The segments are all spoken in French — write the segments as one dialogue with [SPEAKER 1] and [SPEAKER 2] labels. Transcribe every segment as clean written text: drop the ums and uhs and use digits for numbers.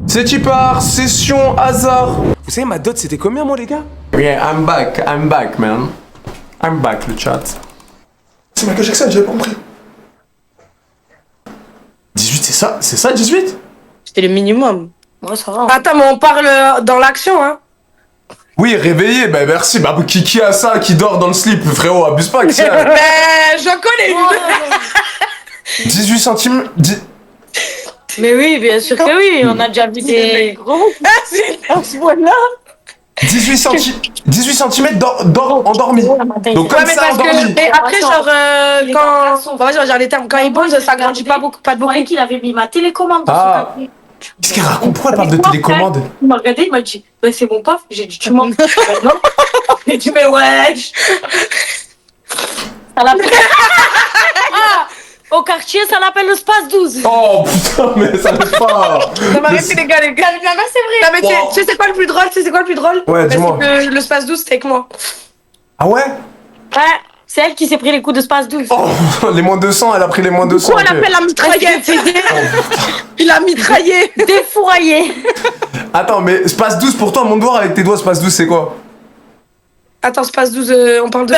[SPEAKER 1] C'est qui part, session hasard. Vous savez, ma dot c'était combien, moi, les gars? Yeah, I'm back, man. I'm back, le chat. C'est Michael Jackson, j'avais pas compris. 18, c'est ça, 18?
[SPEAKER 2] C'était le minimum.
[SPEAKER 3] Ouais, ça va.
[SPEAKER 4] Attends, mais on parle dans l'action, hein.
[SPEAKER 1] Oui, réveillé, bah merci. Bah, qui a ça, qui dort dans le slip, frérot, abuse pas, que
[SPEAKER 4] J'en connais une.
[SPEAKER 1] 18 centimes.
[SPEAKER 3] Mais oui, bien sûr que oui, on a déjà vu des gros.
[SPEAKER 4] Ah, c'est à ce point-là.
[SPEAKER 1] 18 cm endormi. Donc comme
[SPEAKER 4] Ouais, mais
[SPEAKER 1] ça,
[SPEAKER 4] parce que.
[SPEAKER 1] endormi.
[SPEAKER 4] Mais après, genre, quand. Bon, vas-y, on va dire les termes. Quand il bouge, ça grandit pas beaucoup, pas de beaucoup.
[SPEAKER 3] Ouais, qu'il avait mis ma télécommande dans
[SPEAKER 1] Ah.
[SPEAKER 3] son papier.
[SPEAKER 1] Qu'est-ce qu'elle raconte? Pourquoi elle parle de télécommande?
[SPEAKER 3] Il m'a regardé, il m'a dit, ouais, c'est mon paf. J'ai dit, tu mens. Non.
[SPEAKER 4] Et tu fais wesh.
[SPEAKER 3] Ça l'appelle. Ah, au quartier, ça l'appelle le Space 12.
[SPEAKER 1] Oh putain, mais ça fait pas.
[SPEAKER 4] Ça m'a arrêté, les gars.
[SPEAKER 3] C'est vrai.
[SPEAKER 4] Non, mais tu sais, c'est quoi le plus drôle? Tu sais, c'est quoi le plus drôle?
[SPEAKER 1] Ouais, dis-moi.
[SPEAKER 4] C'est que le Space 12, c'était avec moi.
[SPEAKER 1] Ah ouais?
[SPEAKER 3] Ouais, c'est elle qui s'est pris les coups de Space 12.
[SPEAKER 1] Oh, les moins 200, elle a pris les moins 200.
[SPEAKER 4] Pourquoi elle
[SPEAKER 1] ok.
[SPEAKER 4] appelle la mitraillette? Il a mitraillé.
[SPEAKER 3] Défouraillé.
[SPEAKER 1] Attends, mais Space 12 pour toi, montre voir avec tes doigts, Space 12 c'est quoi?
[SPEAKER 4] Attends, Space 12, on parle de.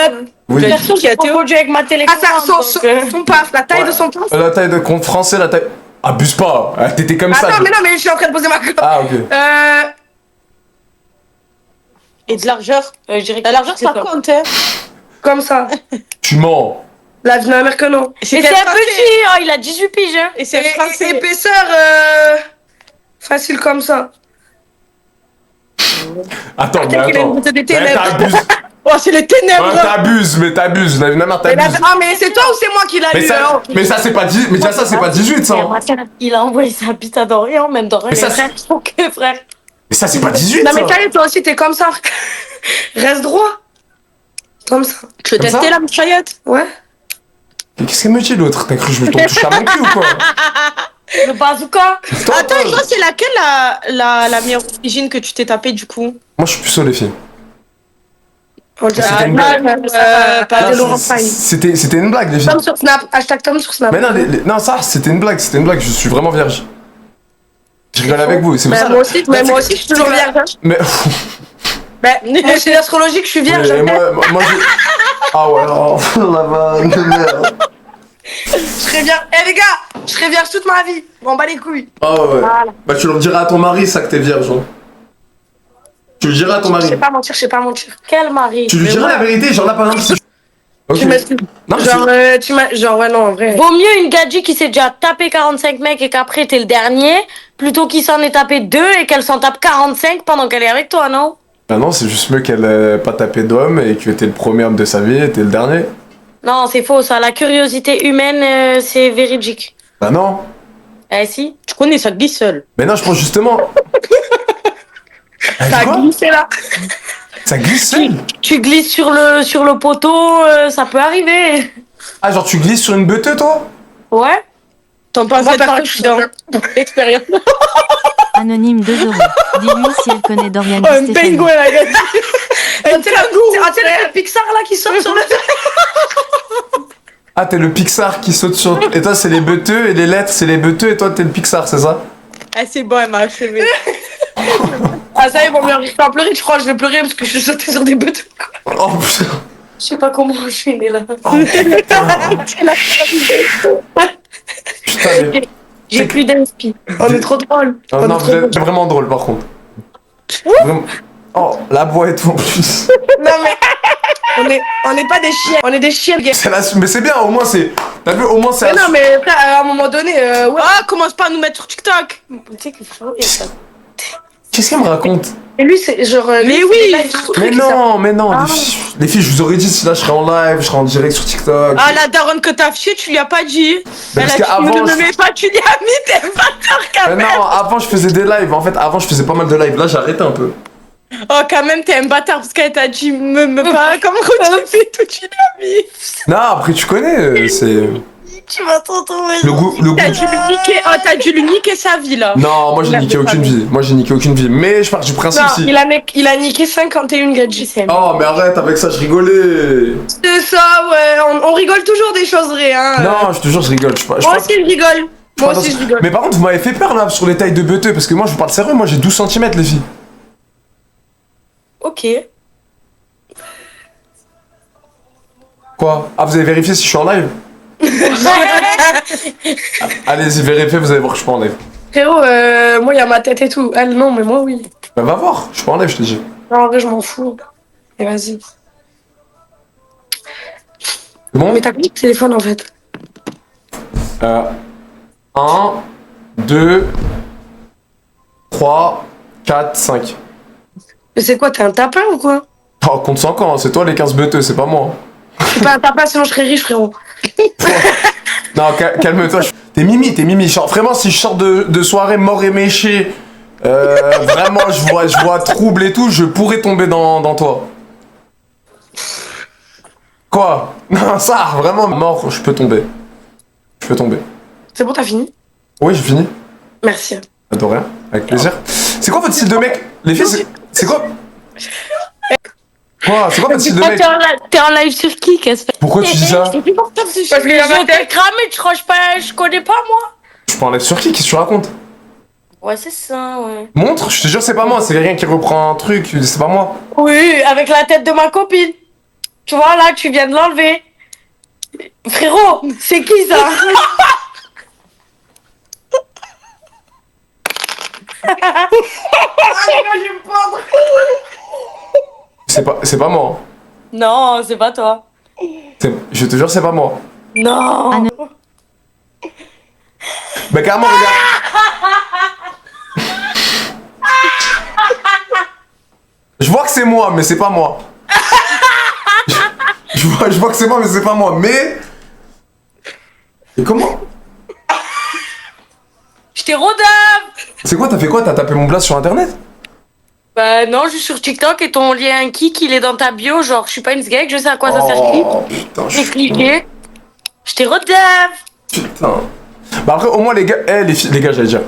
[SPEAKER 1] Oui.
[SPEAKER 3] Perso qui a été aujourd'hui avec ma
[SPEAKER 4] Ah,
[SPEAKER 3] télécommande.
[SPEAKER 4] son paf, la taille
[SPEAKER 1] Ouais.
[SPEAKER 4] de son paf.
[SPEAKER 1] La taille de compte français, la taille. Abuse pas, ah, t'étais comme ça.
[SPEAKER 4] Attends, mais non, mais je suis en train de poser ma clope.
[SPEAKER 1] Ah, ok.
[SPEAKER 3] Et de largeur. Je dirais que
[SPEAKER 2] La largeur, ça
[SPEAKER 3] c'est
[SPEAKER 2] compte, hein.
[SPEAKER 4] Comme ça.
[SPEAKER 1] Tu mens.
[SPEAKER 4] La vie d'un mère que non.
[SPEAKER 3] Et c'est un petit, oh, il a 18 piges, hein.
[SPEAKER 2] Et c'est français.
[SPEAKER 4] Épaisseur, facile comme ça.
[SPEAKER 1] Attends, mais
[SPEAKER 4] Peut-être qu'il a
[SPEAKER 1] attends.
[SPEAKER 4] une bouteille de
[SPEAKER 1] Mais
[SPEAKER 4] ténèbres.
[SPEAKER 1] t'abuses.
[SPEAKER 4] Oh, c'est les ténèbres.
[SPEAKER 1] Ouais, t'abuses. La mère,
[SPEAKER 4] Mais,
[SPEAKER 1] t'abuses.
[SPEAKER 4] ah, mais c'est toi ou c'est moi qui l'a
[SPEAKER 1] Mais
[SPEAKER 4] eu
[SPEAKER 1] ça, mais ça c'est pas 10, mais déjà ça c'est pas 18 ça.
[SPEAKER 3] Il a envoyé sa bite à Dorian, même Dorian.
[SPEAKER 1] Mais ça,
[SPEAKER 3] frère, ok, frère.
[SPEAKER 1] Mais ça c'est pas 18
[SPEAKER 4] Non,
[SPEAKER 1] ça.
[SPEAKER 4] mais ça y est, toi aussi, t'es comme ça. Reste droit. Comme ça.
[SPEAKER 2] Tu veux
[SPEAKER 1] Comme
[SPEAKER 2] tester
[SPEAKER 1] ça
[SPEAKER 2] la mitraillette?
[SPEAKER 4] Ouais.
[SPEAKER 1] Mais qu'est-ce qu'elle me dit l'autre? T'as cru que je me touche à mon cul ou quoi?
[SPEAKER 3] Le bazooka.
[SPEAKER 2] Attends, toi, c'est laquelle la meilleure origine que tu t'es tapé du coup?
[SPEAKER 1] Moi je suis plus sur les filles.
[SPEAKER 4] On dirait
[SPEAKER 1] C'était une blague.
[SPEAKER 4] pas de
[SPEAKER 1] Non,
[SPEAKER 4] Laurent Faye.
[SPEAKER 1] C'était une blague les filles.
[SPEAKER 4] Tom sur Snap. Hashtag Tom sur Snap.
[SPEAKER 1] Mais non, non ça c'était une blague, je suis vraiment vierge. Je rigole avec vous, c'est pour
[SPEAKER 4] Mais
[SPEAKER 1] ça.
[SPEAKER 4] moi aussi, je suis toujours vierge. hein.
[SPEAKER 1] Mais
[SPEAKER 4] Moi, c'est l'astrologie que je suis vierge.
[SPEAKER 1] mais moi j'ai. Ah ouais, oh, la vanne de merde.
[SPEAKER 4] Je serai vierge. Eh les gars, je serai vierge toute ma vie. M'en bats les couilles.
[SPEAKER 1] Ah ouais.
[SPEAKER 4] Voilà.
[SPEAKER 1] Bah tu le diras à ton mari ça que t'es vierge. Hein. Tu le diras à ton
[SPEAKER 4] Je
[SPEAKER 1] mari.
[SPEAKER 4] sais pas mentir, je sais pas mentir.
[SPEAKER 3] Quel mari.
[SPEAKER 1] Tu lui diras la vérité, genre là par exemple si. Ok.
[SPEAKER 4] Tu m'excuses.
[SPEAKER 1] Non, mais
[SPEAKER 4] Genre, tu m'as. Genre, ouais, non, en vrai.
[SPEAKER 3] Vaut mieux une gadji qui s'est déjà tapé 45 mecs et qu'après t'es le dernier, plutôt qu'il s'en ait tapé 2 et qu'elle s'en tape 45 pendant qu'elle est avec toi, non?
[SPEAKER 1] Bah non, c'est juste mieux qu'elle ait pas tapé d'homme et que t'es le premier homme de sa vie et t'es le dernier.
[SPEAKER 3] Non, c'est faux ça. La curiosité humaine, c'est véridique.
[SPEAKER 1] Bah non.
[SPEAKER 3] Eh si.
[SPEAKER 2] Tu connais, ça glisse seul.
[SPEAKER 1] Mais non, je pense justement.
[SPEAKER 4] Ça a
[SPEAKER 1] Quoi
[SPEAKER 4] glissé là.
[SPEAKER 1] Ça glisse seul.
[SPEAKER 3] Tu glisses sur le poteau, ça peut arriver.
[SPEAKER 1] Ah, genre tu glisses sur une beuteuse toi?
[SPEAKER 3] Ouais.
[SPEAKER 2] T'en penses
[SPEAKER 4] Moi,
[SPEAKER 2] pas
[SPEAKER 4] perso, je suis dans
[SPEAKER 2] expérience.
[SPEAKER 5] Anonyme 2 euros. Dis-lui si elle connaît Dorian
[SPEAKER 2] Un
[SPEAKER 5] Di Stefano.
[SPEAKER 2] pingouin, la gars.
[SPEAKER 4] Ah, tu sais, le Pixar là qui sort sur le.
[SPEAKER 1] Ah, t'es le Pixar qui saute sur. Et toi, c'est les beuteux et les lettres, c'est les beuteux et toi, t'es le Pixar, c'est ça?
[SPEAKER 2] Ah, c'est bon, elle m'a achevé.
[SPEAKER 4] Ah, ça y est, bon, je vais pas pleurer, je crois que je vais pleurer parce que je suis sauté sur des bêtes.
[SPEAKER 1] Oh putain.
[SPEAKER 3] Je sais pas comment je suis née là.
[SPEAKER 1] Oh, putain. Putain, mais...
[SPEAKER 3] J'ai plus d'inspi.
[SPEAKER 4] On est trop drôle.
[SPEAKER 1] Oh, non, vous êtes vraiment drôle par contre. Vraiment. Oh, la voix et tout en plus.
[SPEAKER 4] Non, mais. On est pas des chiens, on est des chiens, gars.
[SPEAKER 1] Mais c'est bien, au moins c'est. T'as vu, au moins c'est.
[SPEAKER 4] Mais non, mais frère, à un moment donné, ouais.
[SPEAKER 2] Ah, commence pas à nous mettre sur TikTok.
[SPEAKER 3] Tu sais qu'il faut rire, ça.
[SPEAKER 1] Qu'est-ce qu'elle me raconte?
[SPEAKER 4] Et lui, c'est genre.
[SPEAKER 2] Mais oui.
[SPEAKER 1] Mais non, les filles, je vous aurais dit si là je serais en live, je serais en direct sur TikTok.
[SPEAKER 2] Ah, la daronne que t'as affichée, tu lui as pas dit.
[SPEAKER 1] Mais
[SPEAKER 2] Elle
[SPEAKER 1] parce
[SPEAKER 2] a dit,
[SPEAKER 1] qu'avant,
[SPEAKER 2] ne
[SPEAKER 1] je-
[SPEAKER 2] me mets pas, tu lui as mis, t'es un bâtard quand
[SPEAKER 1] Mais
[SPEAKER 2] même.
[SPEAKER 1] non, avant je faisais des lives, en fait, avant je faisais pas mal de lives, là j'ai arrêté un peu.
[SPEAKER 2] Oh, quand même, t'es un bâtard parce qu'elle t'a dit, me pas, comment tu fais tout, tu l'as mis.
[SPEAKER 1] Non, après tu connais, c'est.
[SPEAKER 3] Tu vas t'en trouver.
[SPEAKER 1] Le goût.
[SPEAKER 2] T'as dû lui niquer, oh, t'as dû lui niquer sa vie là.
[SPEAKER 1] Non, moi j'ai niqué aucune vie. Moi j'ai niqué aucune vie. Mais je pars du principe
[SPEAKER 4] Non,
[SPEAKER 1] si.
[SPEAKER 4] il a niqué 51 gadgets.
[SPEAKER 1] Oh, mais arrête, avec ça je rigolais.
[SPEAKER 4] C'est ça, ouais. On rigole toujours des choses vraies, hein.
[SPEAKER 1] Non, je te jure, je rigole. Je
[SPEAKER 4] Moi aussi, je rigole.
[SPEAKER 2] Moi aussi, je rigole.
[SPEAKER 1] Mais par contre, vous m'avez fait peur là sur les tailles de beuteux parce que moi je vous parle sérieux, moi j'ai 12 cm les filles.
[SPEAKER 3] Ok.
[SPEAKER 1] Quoi? Ah, vous avez vérifié si je suis en live? Allez-y, vérifiez, vous allez voir que je suis pas en live.
[SPEAKER 2] Frérot, moi, il y a ma tête et tout. Elle, non, mais moi, oui.
[SPEAKER 1] Bah va voir, je suis pas en live, je te dis.
[SPEAKER 2] Non, en vrai, je m'en fous. Et vas-y.
[SPEAKER 1] C'est bon?
[SPEAKER 2] Mais t'as plus de téléphone, en fait.
[SPEAKER 1] 1, 2, 3, 4, 5.
[SPEAKER 2] Mais c'est quoi, t'es un tapin ou quoi?
[SPEAKER 1] Oh, compte 100 ans, c'est toi les 15 beuteux, c'est pas moi.
[SPEAKER 2] Je suis pas un tapin, sinon je serais riche, frérot.
[SPEAKER 1] Non, calme-toi. T'es Mimi. Genre, vraiment, si je sors de soirée mort et méché, vraiment, je vois trouble et tout, je pourrais tomber dans toi. Quoi? Non, ça, vraiment, mort, je peux tomber. Je peux tomber.
[SPEAKER 2] C'est bon, t'as fini?
[SPEAKER 1] Oui, j'ai fini.
[SPEAKER 2] Merci.
[SPEAKER 1] De rien, avec plaisir. C'est quoi votre style de mec? Les filles, c'est quoi? Quoi? C'est quoi votre style de mec?
[SPEAKER 3] T'es en live sur qui, Casper?
[SPEAKER 1] Pourquoi tu dis ça?
[SPEAKER 2] Parce que
[SPEAKER 3] Mais je t'ai cramé, tu crois que je connais pas, moi?
[SPEAKER 1] Je peux en live sur qui? Qu'est-ce que tu racontes?
[SPEAKER 3] Ouais, c'est ça, ouais.
[SPEAKER 1] Montre, je te jure, c'est pas moi, c'est quelqu'un qui reprend un truc, c'est pas moi.
[SPEAKER 3] Oui, avec la tête de ma copine. Tu vois, là, tu viens de l'enlever. Frérot, c'est qui ça?
[SPEAKER 1] C'est pas moi.
[SPEAKER 3] Non, c'est pas toi.
[SPEAKER 1] Je te jure, c'est pas moi.
[SPEAKER 3] Non.
[SPEAKER 5] Ah non.
[SPEAKER 1] Bah carrément, regarde. Je vois que c'est moi, mais c'est pas moi. Je vois que c'est moi, mais c'est pas moi. Mais... Et comment?
[SPEAKER 3] Je t'ai rodave.
[SPEAKER 1] C'est quoi, t'as fait quoi? T'as tapé mon blast sur internet?
[SPEAKER 3] Bah non, je suis sur TikTok et ton lien kick, il est dans ta bio. Genre, je suis pas une sgeg, je sais à quoi ça sert.
[SPEAKER 1] Oh putain,
[SPEAKER 3] J'ai cliqué. Je t'ai rodave.
[SPEAKER 1] putain. Bah après, au moins les gars... les gars, j'allais dire.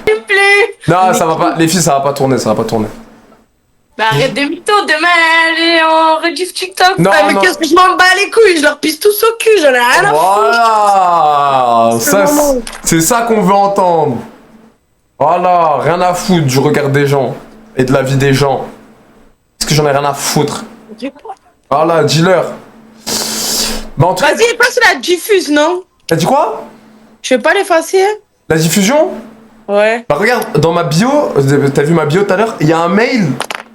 [SPEAKER 3] S'il te plaît.
[SPEAKER 1] Non, ça va pas... Les filles, ça va pas tourner, ça va pas tourner.
[SPEAKER 3] Bah arrête de mytho, demain elle est en rediff TikTok.
[SPEAKER 1] Non,
[SPEAKER 2] Ah, mais
[SPEAKER 1] non.
[SPEAKER 2] qu'est-ce que je m'en bats les couilles? Je leur pisse tous au cul, j'en ai rien à
[SPEAKER 1] Voilà. Ça,
[SPEAKER 2] vraiment-
[SPEAKER 1] c'est ça qu'on veut entendre. Voilà, rien à foutre du regard des gens et de la vie des gens. Parce que j'en ai rien à foutre. Voilà, dis-leur. Bah en tout cas,
[SPEAKER 2] Vas-y, passe la diffuse, non?
[SPEAKER 1] t'as dit quoi?
[SPEAKER 2] Tu veux pas l'effacer?
[SPEAKER 1] La diffusion?
[SPEAKER 2] Ouais.
[SPEAKER 1] Bah regarde, dans ma bio, t'as vu ma bio tout à l'heure, il y a un mail,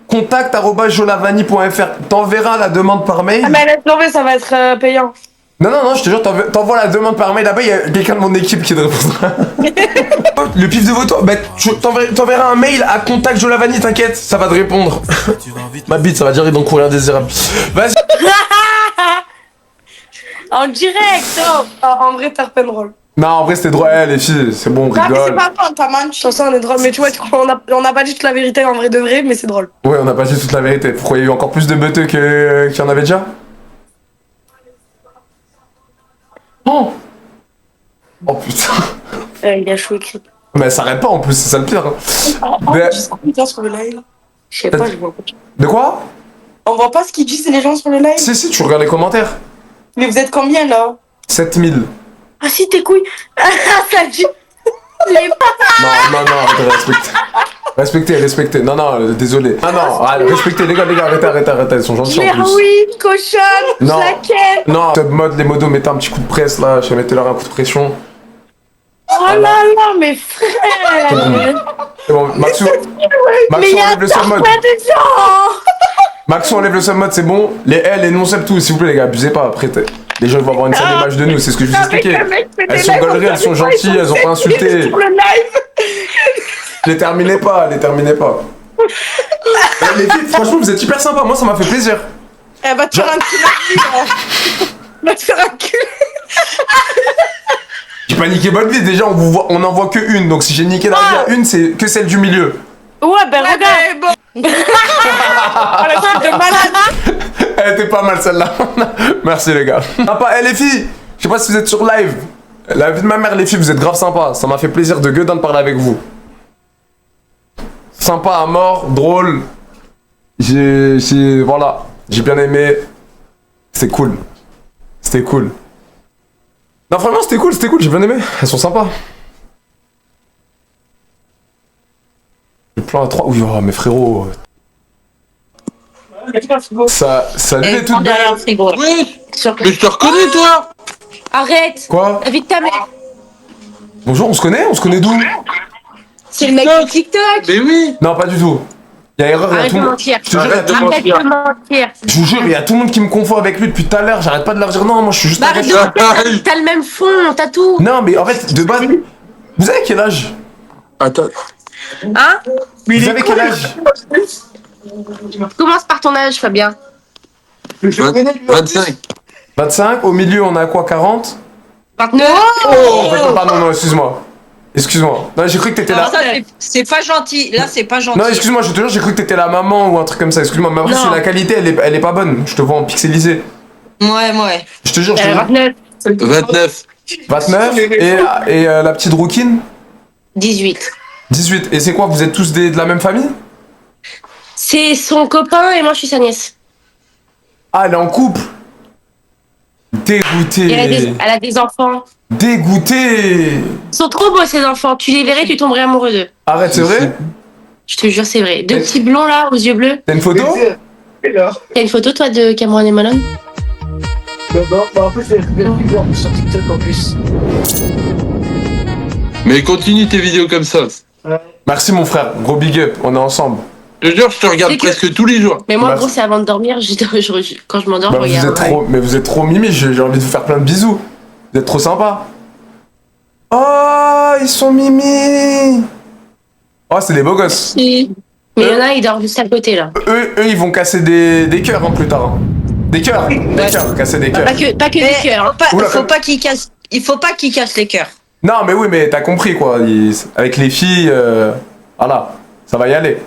[SPEAKER 1] contact@jolavani.fr. T'enverras la demande par mail.
[SPEAKER 2] Ah, mais laisse tomber, ça va être payant.
[SPEAKER 1] Non, je te jure, t'envoies la demande par mail. Là-bas, il y a quelqu'un de mon équipe qui te répondra. Le pif de vos toits, bah t'enverras un mail à contact Jolavani, t'inquiète, ça va te répondre. Ma bite, ça va dire dans courrier indésirable. Vas-y.
[SPEAKER 3] En direct. Oh.
[SPEAKER 2] Ah, en vrai, t'as peine drôle.
[SPEAKER 1] Non, en vrai, c'était drôle, les filles, c'est bon, on
[SPEAKER 2] Ah, mais c'est
[SPEAKER 1] rigole.
[SPEAKER 2] pas grave, t'as menti. Sur ça, on est drôle. Mais tu vois, on a pas dit toute la vérité en vrai de vrai, mais c'est drôle.
[SPEAKER 1] Ouais, on n'a pas dit toute la vérité. Pourquoi il y a eu encore plus de beuteux qu'il y en avait déjà? Oh! Oh putain.
[SPEAKER 3] Il a chaud écrit.
[SPEAKER 1] Mais elle s'arrête pas en plus, c'est ça le pire. Hein. Mais-
[SPEAKER 2] Tu sais combien sur le live?
[SPEAKER 3] Je sais pas, je vois pas.
[SPEAKER 1] De quoi?
[SPEAKER 2] On voit pas ce qu'ils disent les gens sur le live.
[SPEAKER 1] Si, tu regardes les commentaires.
[SPEAKER 2] Mais vous êtes combien là?
[SPEAKER 1] 7000.
[SPEAKER 3] Ah si, tes couilles. Ça dit. Les
[SPEAKER 1] Non, respectez. Non, désolé. Ah non, respectez les gars, arrêtez, ils sont gentils en plus.
[SPEAKER 2] Héroïne, cochonne,
[SPEAKER 1] Non.
[SPEAKER 2] laquelle?
[SPEAKER 1] Non, submod, les modos, mettez un petit coup de presse là, je vais mettre leur un coup de pression.
[SPEAKER 3] Oh là là, mes frères.
[SPEAKER 1] C'est bon, Maxou,
[SPEAKER 3] Mais y a
[SPEAKER 1] enlève le submod.
[SPEAKER 3] pas de gens.
[SPEAKER 1] Maxou, enlève le submod, c'est bon. Les non-sub tout, s'il vous plaît les gars, abusez pas après. Les gens vont avoir une sale image de nous, c'est ce que je vous expliquais. Elles sont gauleries, elles sont gentilles, elles ont pas insulté.
[SPEAKER 2] Sur le live.
[SPEAKER 1] Les terminez pas. Les filles, franchement, vous êtes hyper sympas, moi ça m'a fait plaisir.
[SPEAKER 2] Elle va te faire un cul. Va te faire un cul.
[SPEAKER 1] J'ai pas niqué votre vie, déjà on en voit que une, donc si j'ai niqué la vie à une, c'est que celle du milieu.
[SPEAKER 3] Ouais, ben
[SPEAKER 2] Ouais,
[SPEAKER 3] regarde.
[SPEAKER 2] mais bon. Oh, la truc de malade.
[SPEAKER 1] Elle était pas mal celle-là. Merci les gars. Sympa, les filles, je sais pas si vous êtes sur live. La vie de ma mère, les filles, vous êtes grave sympas. Ça m'a fait plaisir de gueudin de parler avec vous. Sympa à mort, drôle. Voilà, j'ai bien aimé. C'est cool. C'était cool. Non, vraiment, c'était cool, j'ai bien aimé. Elles sont sympas. plan à 3. Oui, oh, mais frérot. Ça lui est toute
[SPEAKER 3] derrière le
[SPEAKER 1] belle.
[SPEAKER 3] frigo.
[SPEAKER 6] Oui,
[SPEAKER 3] Sur-
[SPEAKER 6] mais je te reconnais, toi.
[SPEAKER 3] Arrête.
[SPEAKER 1] Quoi?
[SPEAKER 3] Invite ta mère.
[SPEAKER 1] Bonjour, on se connaît? On se connaît d'où?
[SPEAKER 3] C'est le mec du TikTok.
[SPEAKER 6] Mais oui.
[SPEAKER 1] Non, pas du tout. Il y a erreur, il y a
[SPEAKER 3] Arrête
[SPEAKER 1] tout
[SPEAKER 3] de
[SPEAKER 1] le monde.
[SPEAKER 3] mentir.
[SPEAKER 1] Je te jure, il y a
[SPEAKER 6] Arrête de
[SPEAKER 1] tout le monde.
[SPEAKER 3] Arrête de mentir.
[SPEAKER 1] Je vous jure, il y a tout le monde qui me confond avec lui depuis tout à l'heure. J'arrête pas de leur dire non, moi je suis juste
[SPEAKER 3] Bah
[SPEAKER 1] un
[SPEAKER 3] arrête de
[SPEAKER 1] gars.
[SPEAKER 3] mentir. T'as le même fond, t'as tout.
[SPEAKER 1] Non, mais en fait, de base. Vous avez quel âge?
[SPEAKER 6] Attends.
[SPEAKER 3] Hein?
[SPEAKER 1] Vous avez quel âge?
[SPEAKER 3] Commence par ton âge, Fabien.
[SPEAKER 6] 25.
[SPEAKER 1] 25. Au milieu, on a quoi? 40?
[SPEAKER 3] 29.
[SPEAKER 1] Oh, pardon, non, excuse-moi. Excuse-moi. Non, j'ai cru que t'étais
[SPEAKER 4] Non,
[SPEAKER 1] là.
[SPEAKER 4] ça, c'est pas gentil. Là, c'est pas gentil.
[SPEAKER 1] Non, excuse-moi, je te jure, j'ai cru que t'étais la maman ou un truc comme ça. Excuse-moi, mais en plus,
[SPEAKER 3] Non.
[SPEAKER 1] c'est la qualité, elle est pas bonne. Je te vois en pixelisé.
[SPEAKER 4] Ouais.
[SPEAKER 1] Je te jure, je te jure.
[SPEAKER 3] 29.
[SPEAKER 6] 29.
[SPEAKER 1] 29. Et la petite rouquine?
[SPEAKER 3] 18.
[SPEAKER 1] 18. Et c'est quoi? Vous êtes tous de la même famille?
[SPEAKER 3] C'est son copain et moi je suis sa nièce.
[SPEAKER 1] Ah, elle est en couple. Dégoûté.
[SPEAKER 3] Et elle a des enfants.
[SPEAKER 1] Dégoûté.
[SPEAKER 3] Ils sont trop beaux ces enfants. Tu les verrais, tu tomberais amoureux d'eux.
[SPEAKER 1] Arrête, c'est vrai?
[SPEAKER 3] Je te jure, c'est vrai. Deux petits blonds là, aux yeux bleus.
[SPEAKER 1] T'as une photo?
[SPEAKER 3] T'as une photo toi de Cameron et Malone?
[SPEAKER 7] En plus, c'est sur TikTok en plus.
[SPEAKER 6] Mais continue tes vidéos comme ça.
[SPEAKER 1] Merci mon frère, gros big up, on est ensemble.
[SPEAKER 6] Je te jure, je te regarde
[SPEAKER 3] C'est que-
[SPEAKER 6] presque tous les jours.
[SPEAKER 3] Mais moi,
[SPEAKER 1] Merci.
[SPEAKER 3] gros, c'est avant de dormir. Quand je m'endors,
[SPEAKER 1] Bah,
[SPEAKER 3] je
[SPEAKER 1] vous
[SPEAKER 3] regarde.
[SPEAKER 1] êtes trop, mais vous êtes trop mimi, j'ai envie de vous faire plein de bisous. Vous êtes trop sympa. Oh, ils sont mimi. Oh, c'est des beaux gosses.
[SPEAKER 3] Si. Mais il y en a, ils dorment juste à côté là.
[SPEAKER 1] Eux, ils vont casser des cœurs hein, plus tard. Hein. Des cœurs, casser des cœurs.
[SPEAKER 3] Pas que
[SPEAKER 4] Mais
[SPEAKER 3] du cœur.
[SPEAKER 1] Oula,
[SPEAKER 4] faut pas qu'il casse. Il faut pas qu'il casse les cœurs.
[SPEAKER 1] Non, mais oui, mais t'as compris quoi. Avec les filles, voilà, ça va y aller.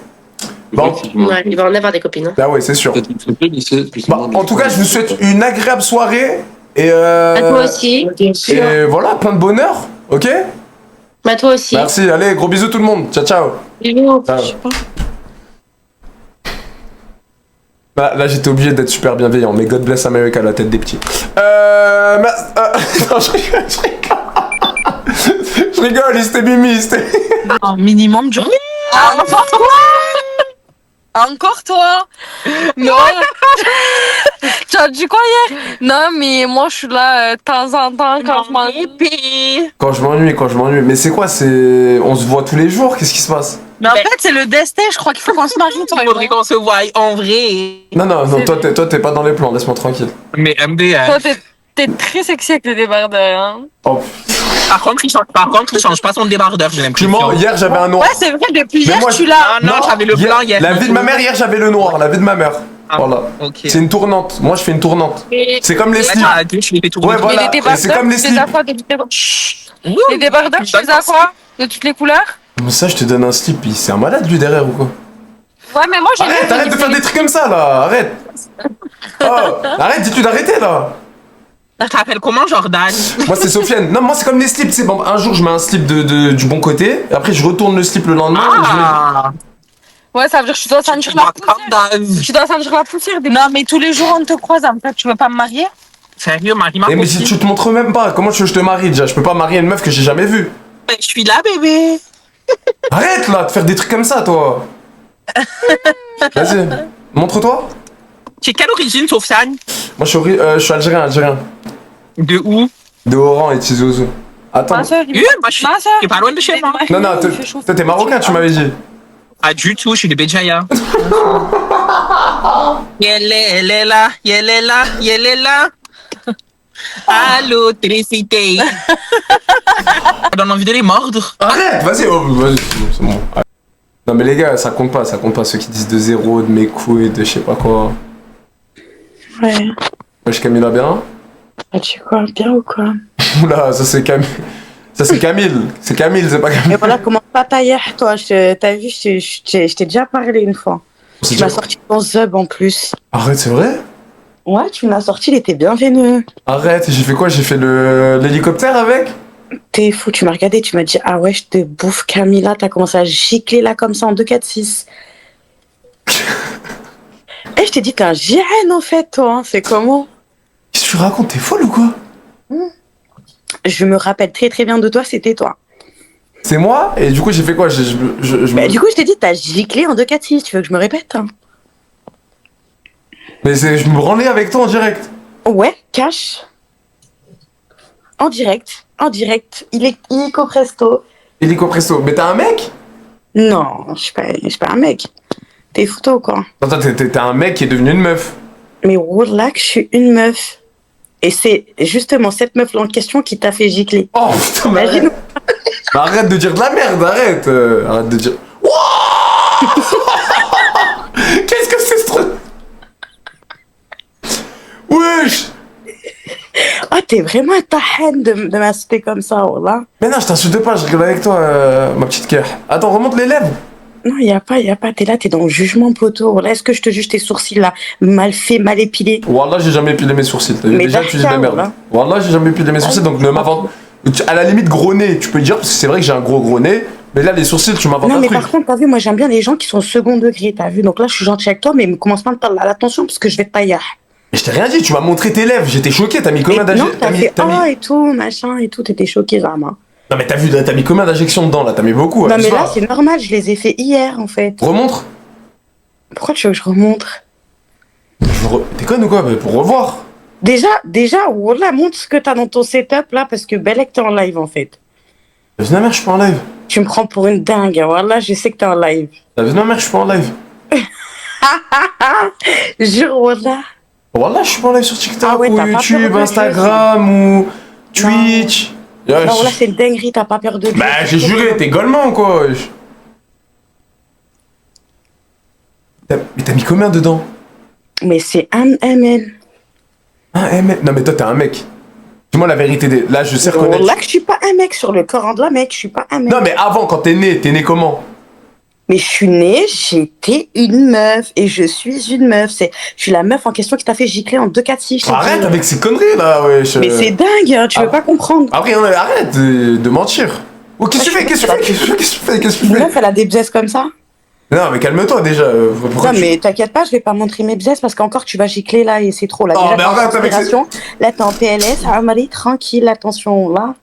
[SPEAKER 1] Bon.
[SPEAKER 6] Effectivement.
[SPEAKER 3] Ouais, il va en avoir des copines. Hein.
[SPEAKER 1] Ah ouais, c'est sûr.
[SPEAKER 6] Peut-être une photo, mais c'est-
[SPEAKER 1] Bah, en tout cas, je vous souhaite une agréable soirée et
[SPEAKER 3] À toi aussi.
[SPEAKER 1] et voilà, plein de bonheur, ok?
[SPEAKER 3] À toi aussi.
[SPEAKER 1] Merci, allez, gros bisous tout le monde. Ciao, ciao.
[SPEAKER 3] Bisous.
[SPEAKER 1] Ciao. Là j'étais obligé d'être super bienveillant, mais God bless America, la tête des petits. Non, je rigole, je rigole. Je rigole, c'était Mimi, c'était...
[SPEAKER 2] Un minimum de journée. Encore toi. Non. Tu as dit quoi hier? Non, mais moi je suis là de temps en temps quand je m'ennuie.
[SPEAKER 1] Quand je m'ennuie. Mais c'est quoi, on se voit tous les jours, qu'est-ce qui se passe?
[SPEAKER 2] Mais en fait, c'est le destin. Je crois qu'il faut qu'on se marie. Toi,
[SPEAKER 8] Il faudrait qu'on se voie en vrai.
[SPEAKER 1] Non, toi t'es pas dans les plans, laisse-moi tranquille.
[SPEAKER 8] Mais MDR.
[SPEAKER 2] Toi, t'es très sexy avec le débardeur. Hein.
[SPEAKER 1] Oh,
[SPEAKER 8] Par contre, il change pas son débardeur, j'ai
[SPEAKER 1] tu
[SPEAKER 8] l'impression.
[SPEAKER 1] mens, hier j'avais un noir.
[SPEAKER 2] Ouais, c'est vrai, depuis
[SPEAKER 1] Mais
[SPEAKER 2] hier,
[SPEAKER 1] moi,
[SPEAKER 2] je suis là.
[SPEAKER 8] Non, j'avais le blanc hier.
[SPEAKER 1] La vie de ma mère, hier j'avais le noir, la vie de ma mère.
[SPEAKER 8] Ah,
[SPEAKER 1] Voilà.
[SPEAKER 8] Ok.
[SPEAKER 1] C'est une tournante, moi je fais une tournante. C'est comme les
[SPEAKER 8] Là,
[SPEAKER 1] slips.
[SPEAKER 8] t'as dit, je l'ai fait tourner.
[SPEAKER 1] Ouais,
[SPEAKER 2] Mais
[SPEAKER 1] voilà,
[SPEAKER 2] les
[SPEAKER 1] et c'est
[SPEAKER 2] débardeurs,
[SPEAKER 1] comme les
[SPEAKER 2] tu les
[SPEAKER 1] slips.
[SPEAKER 2] as quoi de toutes les... Les débardeurs, tu les as quoi? De toutes les couleurs?
[SPEAKER 1] Mais ça, je te donne un slip, c'est un malade lui derrière ou quoi?
[SPEAKER 2] Ouais, mais moi, j'ai
[SPEAKER 1] Arrête de faire des trucs comme ça là, arrête. Oh, arrête, dis-tu d'arrêter là.
[SPEAKER 8] Ça t'appelles comment, Jordan?
[SPEAKER 1] Moi c'est Sofiane. Non, moi c'est comme les slips, c'est bon, un jour je mets un slip du bon côté, et après je retourne le slip le lendemain. et je mets-
[SPEAKER 8] Ah!
[SPEAKER 2] Ouais, ça veut dire que tu dois sentir la poussière. Tu dois sentir la poussière. Non, mais tous les jours, on te croise. En fait, tu veux pas me marier?
[SPEAKER 8] Sérieux, Marie-Ma
[SPEAKER 1] Eh mais si tu te montres même pas, comment tu veux que je te marie déjà? Je peux pas marier une meuf que j'ai jamais vue.
[SPEAKER 8] Je suis là, bébé.
[SPEAKER 1] Arrête là de faire des trucs comme ça toi. Vas-y, montre-toi.
[SPEAKER 8] Tu es quelle origine, Sofiane?
[SPEAKER 1] Moi je suis algérien.
[SPEAKER 8] De où?
[SPEAKER 1] De Oran et Tizouzou. Attends.
[SPEAKER 2] Ma soeur,
[SPEAKER 8] Moi, je suis
[SPEAKER 2] Ma soeur.
[SPEAKER 8] pas loin de chez moi.
[SPEAKER 1] Non, toi t'es marocain, tu m'avais dit.
[SPEAKER 8] Pas du tout, je suis de Béjaïa. Elle est là, elle est là, elle est là. Allô, télécité. Ça donne envie de les mordre.
[SPEAKER 1] Arrête, vas-y, c'est bon. Arrête. Non mais les gars, ça compte pas ceux qui disent de zéro, de mes couilles, de je sais pas quoi.
[SPEAKER 9] Ouais.
[SPEAKER 1] Wesh Camilla bien?
[SPEAKER 9] Ah, tu quoi, bien ou quoi?
[SPEAKER 1] Oula, ça c'est Camille. Ça c'est Camille. C'est Camille, c'est pas
[SPEAKER 9] Mais
[SPEAKER 1] Camille.
[SPEAKER 9] voilà, comment pas ta hier, toi? T'as vu, je t'ai déjà parlé une fois.
[SPEAKER 1] C'est
[SPEAKER 9] Tu m'as
[SPEAKER 1] déjà-
[SPEAKER 9] sorti ton zub en plus.
[SPEAKER 1] Arrête, c'est vrai?
[SPEAKER 9] Ouais, tu me l'as sorti, il était bien veineux.
[SPEAKER 1] Arrête, j'ai fait quoi? J'ai fait l'hélicoptère avec?
[SPEAKER 9] T'es fou, tu m'as regardé, tu m'as dit, ah ouais, je te bouffe Camilla, t'as commencé à gicler là comme ça en 2, 4, 6. Et je t'ai dit, t'es un GN en fait, toi, hein, c'est comment?
[SPEAKER 1] Qu'est-ce que tu racontes? T'es folle ou quoi?
[SPEAKER 9] Je me rappelle très très bien de toi, c'était toi.
[SPEAKER 1] C'est moi? Et du coup, j'ai fait quoi?
[SPEAKER 9] Bah, du coup, je t'ai dit, t'as giclé en 2-4-6. Tu veux que je me répète?
[SPEAKER 1] Mais je me branlais avec toi en direct.
[SPEAKER 9] Ouais, cash. En direct. Illico presto.
[SPEAKER 1] Illico presto. Mais t'as un mec?
[SPEAKER 9] Non, je suis pas un mec. T'es foutu quoi?
[SPEAKER 1] Attends, t'es un mec qui est devenu une meuf.
[SPEAKER 9] Mais wallah que je suis une meuf. Et c'est justement cette meuf-là en question qui t'a fait gicler.
[SPEAKER 1] Oh putain, mais
[SPEAKER 9] Imagine.
[SPEAKER 1] bah, arrête de dire de la merde, arrête. Arrête de dire... Wouah. Qu'est-ce que c'est ce truc? Wesh.
[SPEAKER 9] Oh, t'es vraiment un tahen de m'insulter comme ça, wallah.
[SPEAKER 1] Mais non, je t'insulte pas, je rigole avec toi, ma petite cœur. Attends, remonte les lèvres.
[SPEAKER 9] Non, y a pas. T'es là, t'es dans le jugement, poteau. Wallah, est-ce que je te juge tes sourcils là, mal faits, mal épilés?
[SPEAKER 1] Wallah, j'ai jamais épilé mes sourcils.
[SPEAKER 9] Mais
[SPEAKER 1] déjà, tu dis de la merde.
[SPEAKER 9] voilà.
[SPEAKER 1] Wallah, j'ai jamais épilé mes sourcils, donc ne m'invente. À la limite, gros nez, tu peux dire, parce que c'est vrai que j'ai un gros nez. Mais là, les sourcils, tu m'inventes
[SPEAKER 9] Non,
[SPEAKER 1] un
[SPEAKER 9] mais
[SPEAKER 1] truc.
[SPEAKER 9] par contre, t'as vu, moi j'aime bien les gens qui sont au second degré, t'as vu? Donc là, je suis gentille avec toi, mais commence pas à me parler à l'attention parce que je vais te tailler.
[SPEAKER 1] Mais je t'ai rien dit, tu m'as montré tes lèvres, j'étais choqué, t'as mis combien
[SPEAKER 9] Non,
[SPEAKER 1] d'injections?
[SPEAKER 9] t'as fait et tout, machin et tout, t'étais choqué, vraiment.
[SPEAKER 1] Non, mais t'as vu, t'as mis combien d'injections dedans là? T'as mis beaucoup,
[SPEAKER 9] Non, mais
[SPEAKER 1] abuse
[SPEAKER 9] là,
[SPEAKER 1] pas.
[SPEAKER 9] c'est normal, je les ai fait hier en fait.
[SPEAKER 1] Remontre.
[SPEAKER 9] Pourquoi tu veux que je remontre?
[SPEAKER 1] T'es conne ou quoi? Mais pour revoir.
[SPEAKER 9] Déjà, wallah, montre ce que t'as dans ton setup là, parce que Belek, t'es en live en fait.
[SPEAKER 1] La vie de ma mère, je suis pas en live.
[SPEAKER 9] Tu me prends pour une dingue, wallah, je sais que t'es en live.
[SPEAKER 1] La vie de ma mère, je suis pas en live.
[SPEAKER 9] Jure, wallah.
[SPEAKER 1] Wallah, je suis pas en live sur TikTok
[SPEAKER 9] Ah ouais,
[SPEAKER 1] ou
[SPEAKER 9] t'as pas peur
[SPEAKER 1] YouTube,
[SPEAKER 9] de
[SPEAKER 1] Instagram ou Twitch.
[SPEAKER 9] Non, wallah, c'est une dinguerie, t'as pas peur de Dieu.
[SPEAKER 1] Bah, j'ai juré, t'es golemant ou quoi? Wesh. Mais t'as mis combien dedans?
[SPEAKER 9] Mais c'est un ML.
[SPEAKER 1] Un mec. Non, mais toi, t'es un mec. Dis-moi la vérité. Là, je sais reconnaître.
[SPEAKER 9] Wallah, que je suis pas un mec sur le corps de la mec, je suis pas un mec.
[SPEAKER 1] Non, mais avant, quand t'es né comment?
[SPEAKER 9] Mais je suis née, j'étais une meuf et je suis une meuf. Je suis la meuf en question qui t'a fait gicler en 2-4-6.
[SPEAKER 1] Arrête avec ces conneries là, wesh.
[SPEAKER 9] Mais c'est dingue, hein, tu veux pas comprendre.
[SPEAKER 1] Après, arrête de mentir. Oh, qu'est-ce que tu fais? Qu'est-ce que tu fais? Qu'est-ce que tu
[SPEAKER 9] Une
[SPEAKER 1] fais?
[SPEAKER 9] meuf, elle a des bzesses comme ça.
[SPEAKER 1] Non, mais calme-toi déjà. Pourquoi
[SPEAKER 9] Non, mais t'inquiète pas, je vais pas montrer mes bzesses parce qu'encore tu vas gicler là et c'est trop là.
[SPEAKER 1] Oh,
[SPEAKER 9] Déjà,
[SPEAKER 1] mais
[SPEAKER 9] t'es en
[SPEAKER 1] arrête avec
[SPEAKER 9] transpiration. Là, t'es en PLS. Ah, Marie, tranquille, attention là.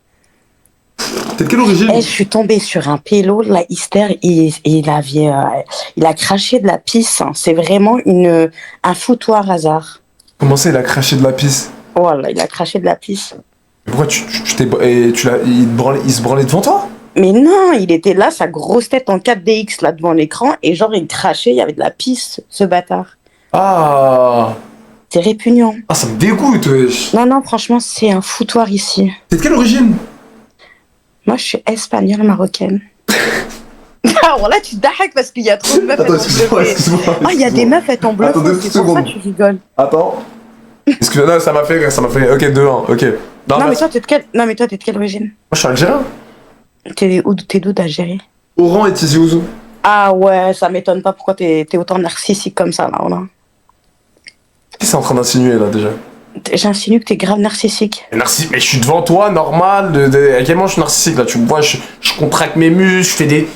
[SPEAKER 1] T'es de quelle origine?
[SPEAKER 9] Je suis tombée sur un pélo, la hystère, et il a craché de la pisse. Hein. C'est vraiment un foutoir hasard.
[SPEAKER 1] Comment ça, il a craché de la pisse?
[SPEAKER 9] Voilà, il a craché de la pisse.
[SPEAKER 1] Pourquoi il se branlait devant toi?
[SPEAKER 9] Mais non, il était là, sa grosse tête en 4DX là devant l'écran, et genre il crachait, il y avait de la pisse, ce bâtard.
[SPEAKER 1] Ah.
[SPEAKER 9] C'est répugnant.
[SPEAKER 1] Ah, ça me dégoûte, wesh.
[SPEAKER 9] Non, franchement, c'est un foutoir ici.
[SPEAKER 1] T'es de quelle origine?
[SPEAKER 9] Moi, je suis espagnole marocaine. Alors là, tu te dahak parce qu'il y a trop de meufs.
[SPEAKER 1] Attends, excuse-moi.
[SPEAKER 9] Ah, il y a des meufs, elles t'ont bluffé.
[SPEAKER 1] Attends, 2
[SPEAKER 9] C'est pour ça
[SPEAKER 1] secondes.
[SPEAKER 9] que tu rigoles.
[SPEAKER 1] Attends. Excuse-moi, non, ça m'a fait. Ok, 2-1, ok.
[SPEAKER 9] Non, mais toi, t'es de quelle origine?
[SPEAKER 1] Moi, je suis algérien.
[SPEAKER 9] T'es d'où d'Algérie?
[SPEAKER 1] Oran et Tizi Ouzou.
[SPEAKER 9] Ah ouais, ça m'étonne pas pourquoi t'es autant narcissique comme ça, là. Voilà.
[SPEAKER 1] Qu'est-ce que c'est en train d'insinuer, là, déjà?
[SPEAKER 9] J'insinue que t'es grave narcissique.
[SPEAKER 1] Mais je suis devant toi, normal. À quel moment je suis narcissique, là? Tu me vois, je contracte mes muscles, je fais des...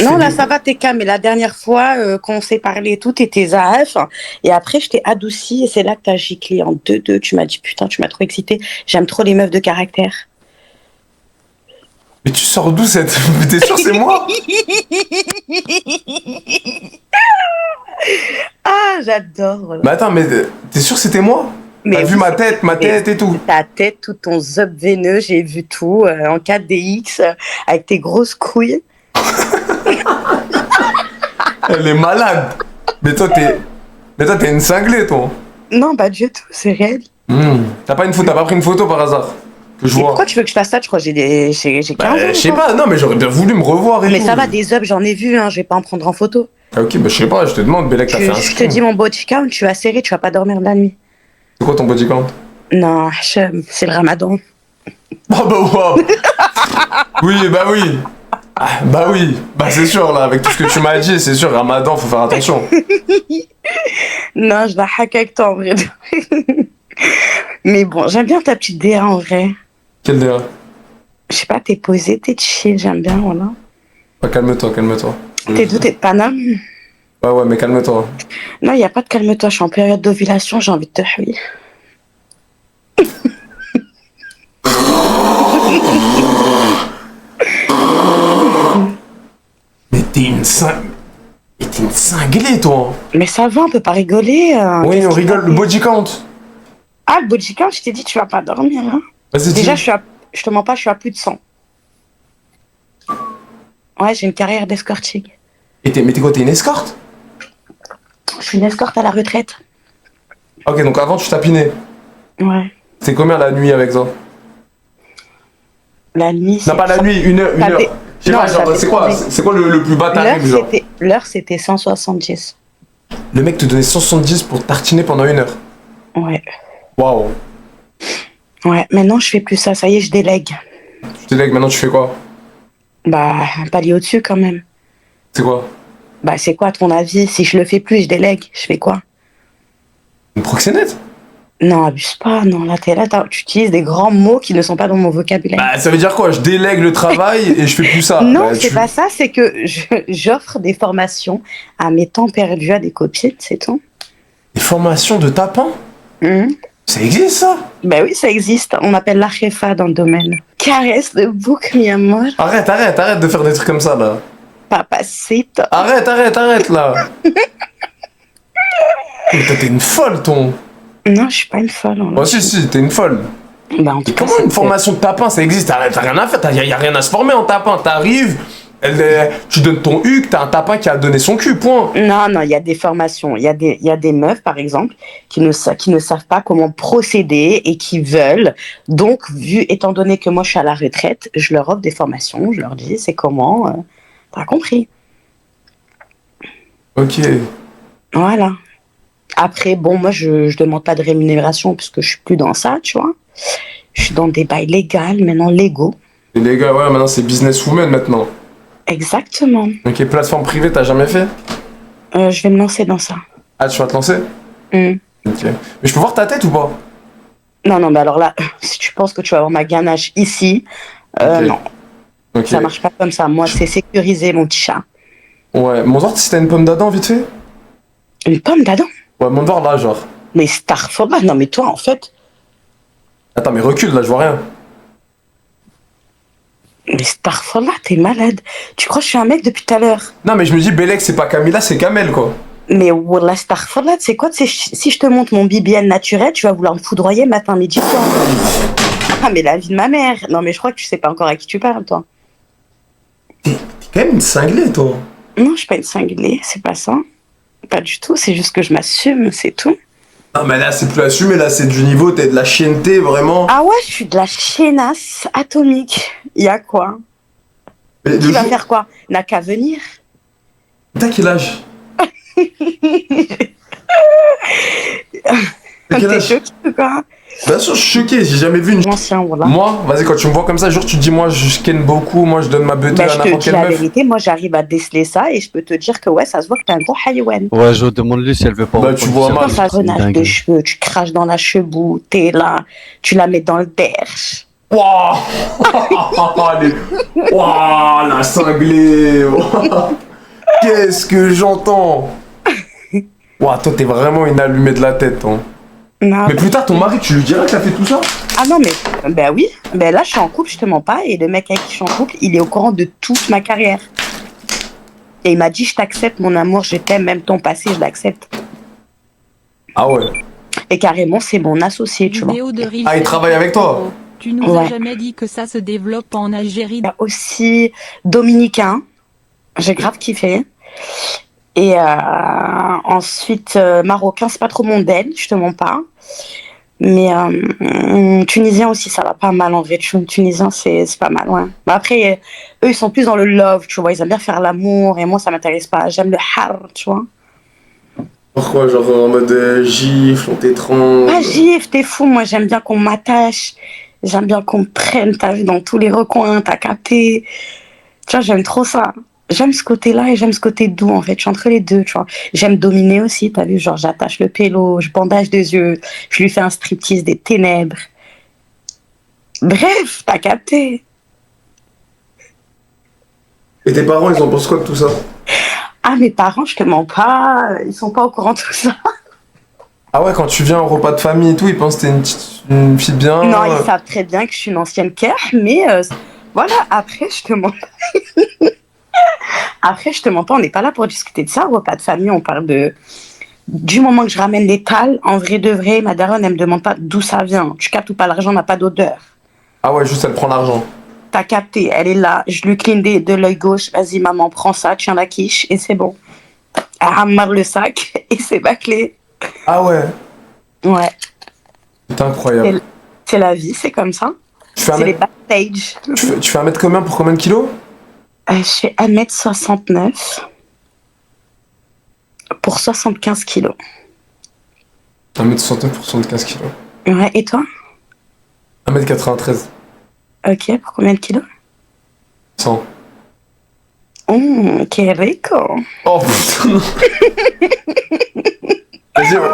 [SPEAKER 9] Non, là, ça va, t'es calme. Mais la dernière fois qu'on s'est parlé et tout, t'étais ZAF. Et après, je t'ai adouci et c'est là que t'as giclé en 2-2. Tu m'as dit, putain, tu m'as trop excité. J'aime trop les meufs de caractère.
[SPEAKER 1] Mais tu sors d'où cette... Mais t'es sûr, c'est moi?
[SPEAKER 9] Ah, j'adore. Voilà.
[SPEAKER 1] Mais attends, mais t'es sûr que c'était moi? T'as vu ma tête et tout?
[SPEAKER 9] Ta tête, tout ton zub veineux, j'ai vu tout en 4DX avec tes grosses couilles.
[SPEAKER 1] Elle est malade. Mais toi, t'es une cinglée, toi.
[SPEAKER 9] Non, bah Dieu tout, c'est réel.
[SPEAKER 1] T'as pas pris une photo par hasard? Que je
[SPEAKER 9] Mais
[SPEAKER 1] vois.
[SPEAKER 9] pourquoi tu veux que je fasse ça? Je crois que j'ai 15 ans.
[SPEAKER 1] Je sais pas, non, mais j'aurais bien voulu me revoir et
[SPEAKER 9] Mais
[SPEAKER 1] tout.
[SPEAKER 9] ça va, des zubs, j'en ai vu, hein, je vais pas en prendre en photo.
[SPEAKER 1] Ah, ok, bah je sais pas, je te demande, Bélec, t'as fait un
[SPEAKER 9] Je te
[SPEAKER 1] screen.
[SPEAKER 9] dis mon body count, tu vas serrer, tu vas pas dormir de la nuit.
[SPEAKER 1] C'est quoi ton body count?
[SPEAKER 9] Non, c'est le ramadan.
[SPEAKER 1] Oh bah wow. Oui, bah oui. Ah, bah oui, bah c'est sûr là, avec tout ce que tu m'as dit, c'est sûr, Ramadan, faut faire attention.
[SPEAKER 9] Non, je la hack avec toi en vrai. Mais bon, j'aime bien ta petite DA en vrai.
[SPEAKER 1] Quel DA?
[SPEAKER 9] Je sais pas, t'es posé, t'es chill, j'aime bien, voilà.
[SPEAKER 1] Bah, calme-toi.
[SPEAKER 9] T'es d'où? T'es de Paname?
[SPEAKER 1] Ouais, mais calme-toi.
[SPEAKER 9] Non, y a pas de calme-toi, je suis en période d'ovulation, j'ai envie de te huer.
[SPEAKER 1] t'es une cinglée, toi.
[SPEAKER 9] Mais ça va, on peut pas rigoler.
[SPEAKER 1] Oui,
[SPEAKER 9] qu'est-ce
[SPEAKER 1] on
[SPEAKER 9] qui
[SPEAKER 1] rigole.
[SPEAKER 9] t'a
[SPEAKER 1] Le
[SPEAKER 9] fait
[SPEAKER 1] body count.
[SPEAKER 9] Ah, le body count, je t'ai dit, tu vas pas dormir. Hein.
[SPEAKER 1] Vas-y,
[SPEAKER 9] Déjà,
[SPEAKER 1] dis.
[SPEAKER 9] je te mens pas, je suis à plus de 100. Ouais, j'ai une carrière d'escorting.
[SPEAKER 1] Mais t'es quoi, t'es une escorte?
[SPEAKER 9] Je suis une escorte à la retraite.
[SPEAKER 1] Ok, donc avant, tu tapinais.
[SPEAKER 9] Ouais.
[SPEAKER 1] C'est combien la nuit avec ça?
[SPEAKER 9] La nuit,
[SPEAKER 1] Non, pas la nuit, une heure.
[SPEAKER 9] ça
[SPEAKER 1] Une heure.
[SPEAKER 9] dé-
[SPEAKER 1] Je sais
[SPEAKER 9] non,
[SPEAKER 1] pas,
[SPEAKER 9] ça
[SPEAKER 1] genre, c'est quoi le plus bas tarif, genre?
[SPEAKER 9] L'heure, c'était 170.
[SPEAKER 1] Le mec te donnait 170 pour tartiner pendant une heure.
[SPEAKER 9] Ouais.
[SPEAKER 1] Waouh.
[SPEAKER 9] Ouais, maintenant, je fais plus ça. Ça y est, je délègue.
[SPEAKER 1] Tu délègues, maintenant tu fais quoi?
[SPEAKER 9] Bah, un palier au-dessus, quand même.
[SPEAKER 1] C'est quoi?
[SPEAKER 9] Bah, c'est quoi, à ton avis? Si je le fais plus, je délègue. Je fais quoi?
[SPEAKER 1] Une proxénète?
[SPEAKER 9] Non, abuse pas. Non, là, tu utilises des grands mots qui ne sont pas dans mon vocabulaire.
[SPEAKER 1] Bah, ça veut dire quoi? Je délègue le travail et je fais plus ça.
[SPEAKER 9] Non,
[SPEAKER 1] Bah,
[SPEAKER 9] c'est pas ça. C'est que j'offre des formations à mes temps perdus à des copines, c'est tout.
[SPEAKER 1] Des formations de tapin?
[SPEAKER 9] Mhm.
[SPEAKER 1] Ça existe, ça?
[SPEAKER 9] Ben oui, ça existe. On m'appelle la jefa dans le domaine. Caresse de bouc, mi amor.
[SPEAKER 1] Arrête de faire des trucs comme ça, là.
[SPEAKER 9] Papacito.
[SPEAKER 1] Arrête, là. Mais toi, t'es une folle, ton.
[SPEAKER 9] Non, je suis pas une folle. hein.
[SPEAKER 1] Oh, si, t'es une folle.
[SPEAKER 9] Bah, en tout
[SPEAKER 1] Mais
[SPEAKER 9] cas,
[SPEAKER 1] comment une
[SPEAKER 9] c'est-
[SPEAKER 1] formation de tapin, ça existe? T'as rien à faire, y a rien à se former en tapin. T'arrives, tu donnes ton huc, t'as un tapin qui a donné son cul, point.
[SPEAKER 9] Non, il y a des formations. Il y a des meufs, par exemple, qui ne savent pas comment procéder et qui veulent. Donc, étant donné que moi, je suis à la retraite, je leur offre des formations. Je leur dis, c'est comment. T'as compris.
[SPEAKER 1] Ok.
[SPEAKER 9] Voilà. Après, bon, moi, je demande pas de rémunération puisque je suis plus dans ça, tu vois. Je suis dans des bails légaux, maintenant légaux.
[SPEAKER 1] Et les gars, ouais, maintenant c'est businesswoman maintenant.
[SPEAKER 9] Exactement.
[SPEAKER 1] Ok, plateforme privée, t'as jamais fait?
[SPEAKER 9] Je vais me lancer dans ça.
[SPEAKER 1] Ah, tu vas te lancer?
[SPEAKER 9] Hmm.
[SPEAKER 1] Ok. Mais je peux voir ta tête ou pas?
[SPEAKER 9] Non, mais alors là, si tu penses que tu vas avoir ma ganache ici,
[SPEAKER 1] Ok.
[SPEAKER 9] non,
[SPEAKER 1] Ok.
[SPEAKER 9] ça marche pas comme ça. Moi, c'est sécurisé, mon petit chat.
[SPEAKER 1] Ouais, montre si t'as une pomme d'Adam vite fait.
[SPEAKER 9] Une pomme d'Adam?
[SPEAKER 1] Ouais, montre voir là, genre.
[SPEAKER 9] Mais Starfoma, non, mais toi, en fait,
[SPEAKER 1] Attends, mais recule là, je vois rien.
[SPEAKER 9] mais Starfoma, t'es malade. Tu crois que je suis un mec depuis tout à l'heure?
[SPEAKER 1] Non, mais je me dis, Bélec, c'est pas Camilla, c'est Kamel, quoi.
[SPEAKER 9] Mais Wallah, Starfoma, c'est quoi? Si je te montre mon BBL naturel, tu vas vouloir me foudroyer matin, midi, soir. Ah, mais la vie de ma mère. Non, mais je crois que tu sais pas encore à qui tu parles, toi.
[SPEAKER 1] T'es quand même une cinglée, toi.
[SPEAKER 9] Non, je suis pas une cinglée, c'est pas ça. Pas du tout, c'est juste que je m'assume, c'est tout.
[SPEAKER 1] Non, mais là, c'est plus assumé, là, c'est du niveau, t'es de la chienneté, vraiment.
[SPEAKER 9] Ah ouais, je suis de la chénasse atomique. Y a quoi?
[SPEAKER 1] Mais
[SPEAKER 9] Qui
[SPEAKER 1] le
[SPEAKER 9] va
[SPEAKER 1] jour-
[SPEAKER 9] faire quoi? N'a qu'à venir.
[SPEAKER 1] T'as quel âge? T'as quel
[SPEAKER 9] T'es
[SPEAKER 1] âge?
[SPEAKER 9] choqué ou quoi?
[SPEAKER 1] Bien sûr, je suis choqué, j'ai jamais vu une.
[SPEAKER 9] Ancien, voilà.
[SPEAKER 1] Moi, vas-y, quand tu me vois comme ça, genre, tu te dis, moi, je ken beaucoup, moi, je donne ma beauté
[SPEAKER 9] Bah,
[SPEAKER 1] à
[SPEAKER 9] je te
[SPEAKER 1] n'importe
[SPEAKER 9] dis
[SPEAKER 1] quelle
[SPEAKER 9] la
[SPEAKER 1] meuf.
[SPEAKER 9] vérité, moi j'arrive à déceler ça et je peux te dire que ouais, ça se voit que t'es un gros haïwan.
[SPEAKER 10] Ouais, je demande-lui si elle veut pas.
[SPEAKER 1] Bah, tu vois mal.
[SPEAKER 9] Quand ça
[SPEAKER 10] C'est une
[SPEAKER 9] renage de
[SPEAKER 10] dinguerie.
[SPEAKER 9] cheveux, tu craches dans la chebou, t'es là, tu la mets dans le derche.
[SPEAKER 1] Wouah! Wouah, la cinglée! Wouah. Qu'est-ce que j'entends? Wouah, toi, t'es vraiment une allumée de la tête, hein.
[SPEAKER 9] Non.
[SPEAKER 1] Mais plus tard, ton mari, tu lui diras que t'as fait tout ça?
[SPEAKER 9] Ah non, mais ben oui, ben là je suis en couple, je te mens pas, et le mec avec qui je suis en couple, il est au courant de toute ma carrière. Et il m'a dit, je t'accepte mon amour, je t'aime, même ton passé, je l'accepte.
[SPEAKER 1] Ah ouais.
[SPEAKER 9] Et carrément, c'est mon associé, tu vois.
[SPEAKER 5] Vidéo de Ril
[SPEAKER 1] Ah, il travaille avec toi?
[SPEAKER 5] Tu nous
[SPEAKER 9] Ouais.
[SPEAKER 5] as jamais dit que ça se développe en Algérie.
[SPEAKER 9] Il y a aussi dominicain, j'ai grave kiffé. Et ensuite, marocain, c'est pas trop mon deal, je te mens pas. Mais tunisien aussi, ça va pas mal en vrai. Tunisien, c'est pas mal, ouais. Mais après, eux, ils sont plus dans le love, tu vois. Ils aiment bien faire l'amour et moi, ça m'intéresse pas. J'aime le har, tu vois.
[SPEAKER 1] Pourquoi? Genre en mode gifle, on t'étrangle.
[SPEAKER 9] Pas gif, t'es fou. Moi, j'aime bien qu'on m'attache. J'aime bien qu'on me prenne, t'as vu, dans tous les recoins, t'as capté. Tu vois, j'aime trop ça. J'aime ce côté-là et j'aime ce côté doux, en fait. Je suis entre les deux, tu vois. J'aime dominer aussi, t'as vu, genre, j'attache le pélo, je bandage des yeux, je lui fais un striptease des ténèbres. Bref, t'as capté.
[SPEAKER 1] Et tes parents, ils en pensent quoi de tout ça?
[SPEAKER 9] Ah, mes parents, je te mens pas, ils sont pas au courant de tout ça.
[SPEAKER 1] Ah ouais, quand tu viens au repas de famille et tout, ils pensent que t'es une fille bien.
[SPEAKER 9] Non, ils savent très bien que je suis une ancienne care, mais voilà, après, je te mens pas. Après, je te mens pas, on n'est pas là pour discuter de ça. Au repas de famille, on parle de... Du moment que je ramène des tales, en vrai de vrai, ma daronne, elle me demande pas d'où ça vient. Tu captes ou pas, l'argent n'a pas d'odeur.
[SPEAKER 1] Ah ouais, juste elle prend l'argent.
[SPEAKER 9] T'as capté, elle est là. Je lui cligne de l'œil gauche. Vas-y, maman, prends ça, tiens la quiche, et c'est bon. Elle ramasse le sac, et c'est bâclé.
[SPEAKER 1] Ah ouais,
[SPEAKER 9] Ouais,
[SPEAKER 1] c'est incroyable.
[SPEAKER 9] c'est la vie, c'est comme ça.
[SPEAKER 1] Tu fais un
[SPEAKER 9] C'est les
[SPEAKER 1] mètre,
[SPEAKER 9] backstage.
[SPEAKER 1] tu fais un mètre combien pour combien de kilos?
[SPEAKER 9] Je fais 1m69 pour 75 kilos.
[SPEAKER 1] 1m69 pour 75 kilos.
[SPEAKER 9] Ouais, et toi?
[SPEAKER 1] 1m93.
[SPEAKER 9] Ok, pour combien de kilos?
[SPEAKER 1] 100.
[SPEAKER 9] Que rico.
[SPEAKER 1] Oh putain. Vas-y, ouais.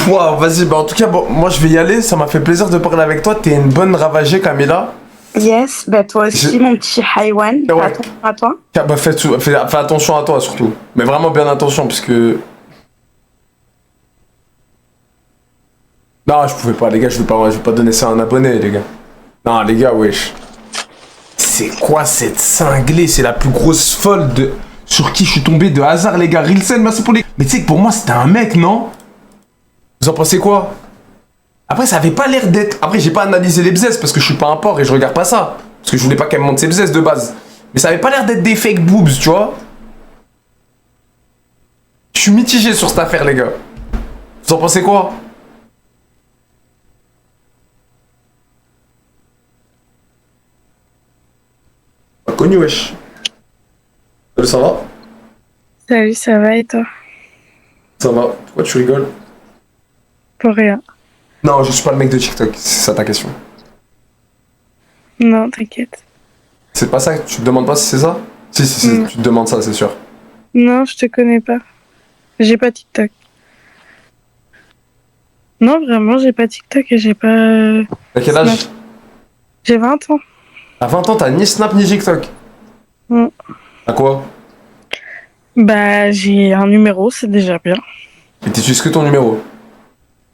[SPEAKER 1] Wow, vas-y, bah en tout cas, bon, moi je vais y aller, ça m'a fait plaisir de parler avec toi, t'es une bonne ravagée Camilla.
[SPEAKER 9] Yes, bah toi aussi, mon petit haïwan.
[SPEAKER 1] Ouais.
[SPEAKER 9] Fais attention à toi.
[SPEAKER 1] Ah, bah fais attention à toi surtout, mais vraiment bien attention puisque... Non, je pouvais pas, les gars, je vais pas donner ça à un abonné, les gars. Non, les gars, wesh. C'est quoi cette cinglée? C'est la plus grosse folle de... Sur qui je suis tombé de hasard, les gars. Rilsen, merci pour les... Mais tu sais que pour moi, c'était un mec, non? Vous en pensez quoi? Après, ça avait pas l'air d'être... Après, j'ai pas analysé les bzesses parce que je suis pas un porc et je regarde pas ça. Parce que je voulais pas qu'elle me montre ses bzesses de base. Mais ça avait pas l'air d'être des fake boobs, tu vois? Je suis mitigé sur cette affaire, les gars. Vous en pensez quoi? Pas connu, wesh. Salut, ça va?
[SPEAKER 10] Salut, ça va et toi?
[SPEAKER 1] Ça va. Pourquoi tu rigoles?
[SPEAKER 10] Pour rien.
[SPEAKER 1] Non, je suis pas le mec de TikTok, c'est ça ta question.
[SPEAKER 10] Non, t'inquiète.
[SPEAKER 1] C'est pas ça? Tu te demandes pas si c'est ça? Si,
[SPEAKER 10] Non.
[SPEAKER 1] tu te demandes ça, c'est sûr.
[SPEAKER 10] Non, je te connais pas. J'ai pas TikTok. Non, vraiment, j'ai pas TikTok et j'ai pas...
[SPEAKER 1] T'as quel âge?
[SPEAKER 10] J'ai 20 ans.
[SPEAKER 1] À 20 ans, t'as ni Snap ni TikTok.
[SPEAKER 10] Mm.
[SPEAKER 1] À quoi?
[SPEAKER 10] Bah, j'ai un numéro, c'est déjà bien.
[SPEAKER 1] Et t'utilises que ton numéro?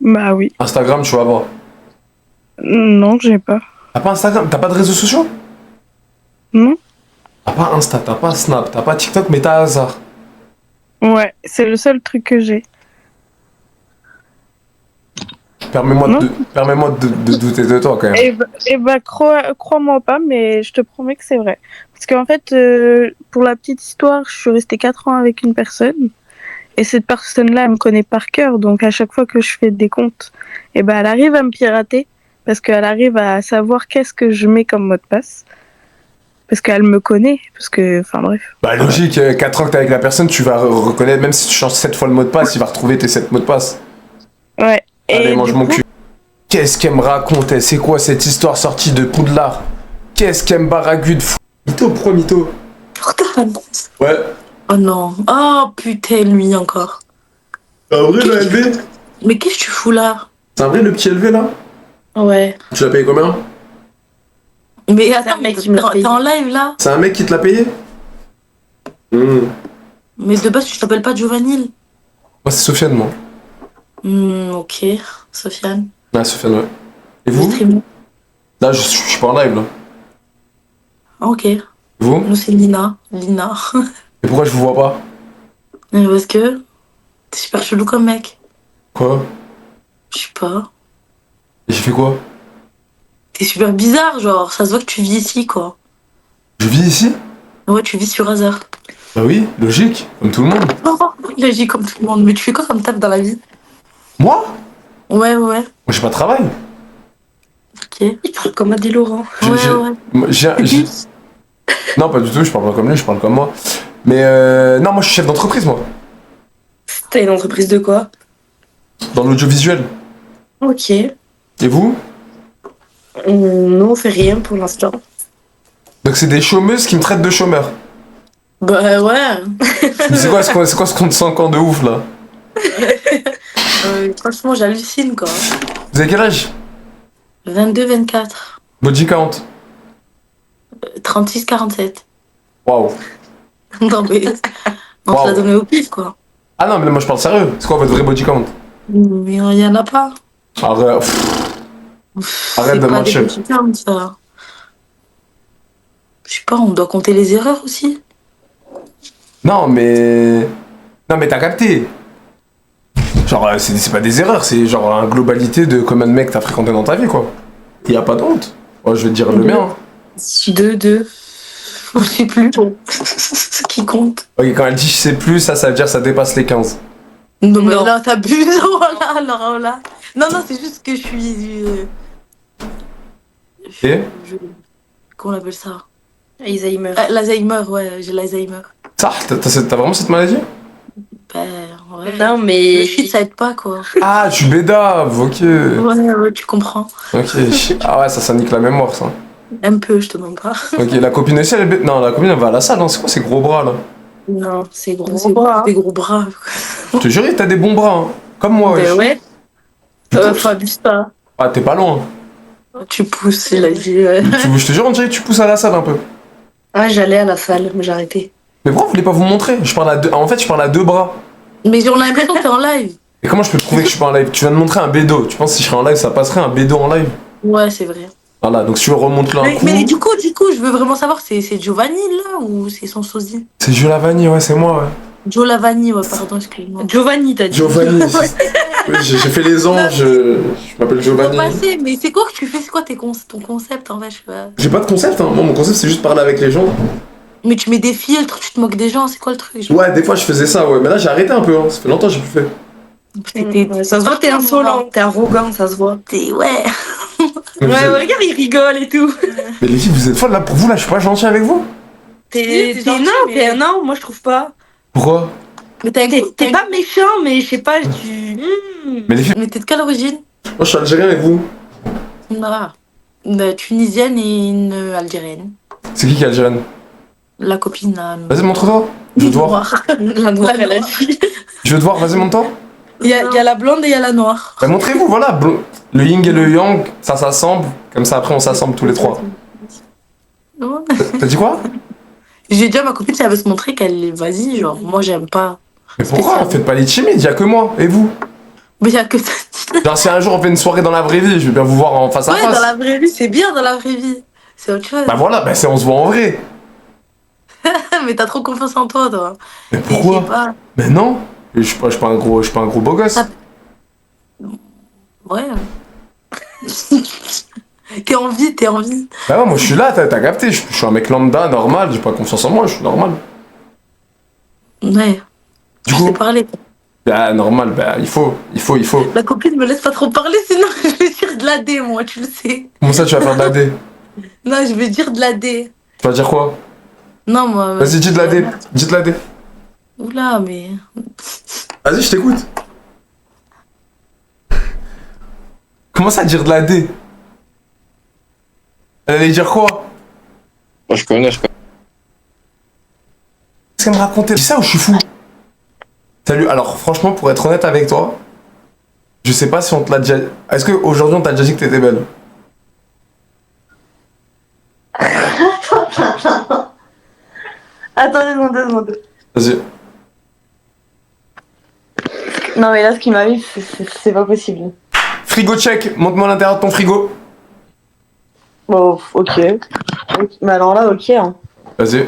[SPEAKER 10] Bah oui.
[SPEAKER 1] Instagram, tu vas voir.
[SPEAKER 10] Non, j'ai pas.
[SPEAKER 1] T'as pas Instagram? T'as pas de réseaux sociaux?
[SPEAKER 10] Non.
[SPEAKER 1] T'as pas Insta, t'as pas Snap, t'as pas TikTok, mais t'as hasard.
[SPEAKER 10] Ouais, c'est le seul truc que j'ai.
[SPEAKER 1] Permets-moi
[SPEAKER 10] Non.
[SPEAKER 1] de douter de toi, quand même.
[SPEAKER 10] Et bah, crois-moi pas, mais je te promets que c'est vrai. Parce qu'en fait, pour la petite histoire, je suis restée 4 ans avec une personne. Et cette personne-là, elle me connaît par cœur. Donc, à chaque fois que je fais des comptes, et bah, elle arrive à me pirater. Parce qu'elle arrive à savoir qu'est-ce que je mets comme mot de passe. Parce qu'elle me connaît. Parce que, enfin bref.
[SPEAKER 1] Bah, logique, 4 ans que t'es avec la personne, tu vas reconnaître, même si tu changes 7 fois le mot de passe, il va retrouver tes 7 mots de passe.
[SPEAKER 10] Ouais.
[SPEAKER 1] Allez,
[SPEAKER 10] Et
[SPEAKER 1] mange
[SPEAKER 10] du
[SPEAKER 1] mon
[SPEAKER 10] coup,
[SPEAKER 1] cul. Qu'est-ce qu'elle me racontait? C'est quoi cette histoire sortie de Poudlard? Qu'est-ce qu'elle me baragude? Mytho, pourquoi mytho? Ouais.
[SPEAKER 4] Oh non. Oh putain, lui encore.
[SPEAKER 1] C'est un vrai, le LV?
[SPEAKER 4] Mais qu'est-ce que tu fous là?
[SPEAKER 1] C'est un vrai, le petit LV, là?
[SPEAKER 4] Ouais.
[SPEAKER 1] Tu l'as payé combien?
[SPEAKER 4] Mais attends, mec, t'es en live là?
[SPEAKER 1] C'est un mec qui te l'a payé?
[SPEAKER 4] Mais de base, tu t'appelles pas Giovanni?
[SPEAKER 1] Moi, c'est Sofiane, moi.
[SPEAKER 4] Ok. Sofiane.
[SPEAKER 1] Ouais, Sofiane, ouais. Et vous?
[SPEAKER 4] Stream.
[SPEAKER 1] Là, je suis pas en live, là.
[SPEAKER 4] Ok.
[SPEAKER 1] Et vous?
[SPEAKER 4] Nous, c'est Lina. Lina.
[SPEAKER 1] Et pourquoi je vous vois pas?
[SPEAKER 4] Mais parce que t'es super chelou comme mec.
[SPEAKER 1] Quoi?
[SPEAKER 4] Je sais pas.
[SPEAKER 1] Et j'ai fait quoi?
[SPEAKER 4] T'es super bizarre, genre, ça se voit que tu vis ici, quoi.
[SPEAKER 1] Je vis ici?
[SPEAKER 4] Ouais, tu vis sur hasard.
[SPEAKER 1] Bah oui, logique, comme tout le monde.
[SPEAKER 4] Non, il agit comme tout le monde. Mais tu fais quoi comme taf dans la vie?
[SPEAKER 1] Moi?
[SPEAKER 4] Ouais.
[SPEAKER 1] Moi, j'ai pas de travail.
[SPEAKER 4] Ok. Il parle comme Adé Laurent. Ouais.
[SPEAKER 1] Moi, Non, pas du tout, je parle pas comme lui, je parle comme moi. Mais non, moi je suis chef d'entreprise, moi.
[SPEAKER 4] T'as une entreprise de quoi?
[SPEAKER 1] Dans l'audiovisuel.
[SPEAKER 4] Ok.
[SPEAKER 1] Et vous?
[SPEAKER 4] Nous, on fait rien pour l'instant.
[SPEAKER 1] Donc c'est des chômeuses qui me traitent de chômeur.
[SPEAKER 4] Bah ouais.
[SPEAKER 1] Mais c'est quoi ce compte 5 ans de ouf, là?
[SPEAKER 4] Franchement, j'hallucine, quoi.
[SPEAKER 1] Vous avez quel âge?
[SPEAKER 4] 22, 24.
[SPEAKER 1] Body count.
[SPEAKER 4] 36, 47.
[SPEAKER 1] Waouh.
[SPEAKER 4] Non, mais. On te l'a donné au pif, quoi.
[SPEAKER 1] Ah non, mais moi je parle sérieux. C'est quoi votre vrai body count?
[SPEAKER 4] Mais il y en a pas.
[SPEAKER 1] Arrête, arrête de mentir.
[SPEAKER 4] Ça. Je sais pas, on doit compter les erreurs aussi.
[SPEAKER 1] Non, mais... Non, mais t'as capté. Genre, c'est pas des erreurs, c'est genre une globalité de combien de mecs t'as fréquenté dans ta vie, quoi. Y a pas de honte. Oh, je vais te dire le mien.
[SPEAKER 4] Deux. Je sais plus. Ce qui compte.
[SPEAKER 1] Ok, quand elle dit je sais plus, ça veut dire que ça dépasse les 15.
[SPEAKER 4] Non, mais là, t'abuses. Oh là. Non, c'est juste que je suis.
[SPEAKER 1] Et
[SPEAKER 4] Comment on appelle ça?
[SPEAKER 3] Alzheimer.
[SPEAKER 4] L'Alzheimer, ouais, j'ai l'Alzheimer.
[SPEAKER 1] ça, t'as vraiment cette maladie?
[SPEAKER 4] Ben, ouais.
[SPEAKER 3] Non, mais.
[SPEAKER 4] Le shit, ça aide pas, quoi.
[SPEAKER 1] Ah, tu bédaves, ok.
[SPEAKER 4] Ouais, tu comprends.
[SPEAKER 1] Ok. Ah ouais, ça nique la mémoire, ça.
[SPEAKER 4] Un peu, je te demande pas.
[SPEAKER 1] Ok, la copine aussi, elle est Non, la copine, elle va à la salle, non? C'est quoi ces gros bras, là?
[SPEAKER 4] Non, c'est gros
[SPEAKER 10] bras.
[SPEAKER 4] Des gros bras.
[SPEAKER 1] Je te jure, t'as des bons bras, hein. Comme moi,
[SPEAKER 4] Ben
[SPEAKER 1] wesh.
[SPEAKER 4] ouais. Faut abuse pas.
[SPEAKER 1] Ah, t'es pas loin.
[SPEAKER 4] Tu pousses, il a dit. Ouais.
[SPEAKER 1] Je te jure, on dirait que tu pousses à la salle un peu.
[SPEAKER 4] Ah, j'allais à la salle, mais j'ai arrêté.
[SPEAKER 1] Mais pourquoi vous voulez pas vous montrer? Je parle à deux... En fait, je parle à deux bras.
[SPEAKER 4] Mais on a l'impression que t'es en live.
[SPEAKER 1] Et comment je peux te prouver que je suis pas en live? Tu viens de montrer un bédo. Tu penses que si je serais en live, ça passerait un bédo en live?
[SPEAKER 4] Ouais, c'est vrai.
[SPEAKER 1] Voilà, donc si tu remontes là un coup...
[SPEAKER 4] Mais du coup, je veux vraiment savoir, c'est Giovanni là ou c'est son sosie?
[SPEAKER 1] C'est Joe Lavani, ouais, c'est moi, ouais.
[SPEAKER 4] Joe Lavani, ouais, pardon, excuse-moi.
[SPEAKER 3] Giovanni, t'as dit.
[SPEAKER 1] Giovanni. Oui, j'ai fait les anges, je m'appelle Giovanni.
[SPEAKER 4] Passé, mais c'est quoi que tu fais? C'est quoi ton concept en fait?
[SPEAKER 1] J'ai pas de concept, hein. Moi, mon concept, c'est juste parler avec les gens.
[SPEAKER 4] Mais tu mets des filtres, tu te moques des gens, c'est quoi le truc?
[SPEAKER 1] Ouais, des fois, je faisais ça, ouais. Mais là, j'ai arrêté un peu, hein. Ça fait longtemps que j'ai plus fait.
[SPEAKER 3] Ça se voit, t'es insolent, t'es arrogant, ça se voit.
[SPEAKER 4] Ouais.
[SPEAKER 1] Mais, vous êtes-
[SPEAKER 3] regarde, il rigole et tout.
[SPEAKER 1] mais les filles, vous êtes folles, là. Pour vous, là, je suis pas gentil avec vous.
[SPEAKER 3] T'es non, moi je trouve pas.
[SPEAKER 1] Pourquoi?
[SPEAKER 4] Mais t'es
[SPEAKER 3] T'es pas méchant, mais je sais pas, tu.
[SPEAKER 1] Mais les filles,
[SPEAKER 4] Mais t'es de quelle origine?
[SPEAKER 1] moi, je suis algérien avec vous.
[SPEAKER 4] Ah. Une tunisienne et une algérienne.
[SPEAKER 1] C'est qui est algérienne?
[SPEAKER 4] La copine là.
[SPEAKER 1] Vas-y, montre-toi. Je veux te voir.
[SPEAKER 4] La noire, elle a dit.
[SPEAKER 1] Je veux te voir, vas-y, montre-toi.
[SPEAKER 4] Il y a la blonde et il y a la noire.
[SPEAKER 1] Bah, montrez-vous, voilà. Le yin et le yang, ça s'assemble. Comme ça, après, on s'assemble tous les trois. T'as dit quoi?
[SPEAKER 4] J'ai dit à ma copine si elle veut se montrer qu'elle. Vas-y, genre, moi j'aime pas.
[SPEAKER 1] Mais pourquoi? Faites pas les timides, y'a que moi. Et vous?
[SPEAKER 4] Mais il y a que ça.
[SPEAKER 1] Genre, si un jour on fait une soirée dans la vraie vie, je vais bien vous voir en face à
[SPEAKER 4] Ouais,
[SPEAKER 1] face.
[SPEAKER 4] dans la vraie vie, c'est bien dans la vraie vie. C'est autre chose.
[SPEAKER 1] Bah voilà, bah on se voit en vrai.
[SPEAKER 4] Mais t'as trop confiance en toi, toi.
[SPEAKER 1] Mais
[SPEAKER 4] Et
[SPEAKER 1] pourquoi?
[SPEAKER 4] je sais pas.
[SPEAKER 1] Mais non. Je suis pas un gros beau gosse.
[SPEAKER 4] Ah. Ouais. T'es en vie.
[SPEAKER 1] Bah ouais, moi je suis là, t'as capté. Je suis un mec lambda, normal. J'ai pas confiance en moi, je suis normal.
[SPEAKER 4] Ouais.
[SPEAKER 1] Du
[SPEAKER 4] Je
[SPEAKER 1] coup,
[SPEAKER 4] sais parler.
[SPEAKER 1] bah normal, bah il faut.
[SPEAKER 4] La copine me laisse pas trop parler, sinon je vais dire de la D, moi, tu le sais.
[SPEAKER 1] Comment ça tu vas faire de la D?
[SPEAKER 4] Non, je vais dire de la D.
[SPEAKER 1] Tu vas dire quoi?
[SPEAKER 4] Non, moi.
[SPEAKER 1] Vas-y, dis de la D. Dis de la D.
[SPEAKER 4] Oula, mais.
[SPEAKER 1] Vas-y, je t'écoute. Comment ça dire de la D? Elle allait dire quoi?
[SPEAKER 6] Moi, je connais.
[SPEAKER 1] Qu'est-ce qu'elle me racontait? C'est ça ou je suis fou? Salut, alors franchement, pour être honnête avec toi, je sais pas si on te l'a déjà... Est-ce qu'aujourd'hui on t'a déjà dit que t'étais belle?
[SPEAKER 10] Attendez, 2 secondes.
[SPEAKER 1] Vas-y.
[SPEAKER 10] Non, mais là, ce qui m'arrive, c'est pas possible.
[SPEAKER 1] Frigo check, montre-moi l'intérieur de ton frigo.
[SPEAKER 10] Bon, ok. Mais alors là, ok. Hein.
[SPEAKER 1] Vas-y.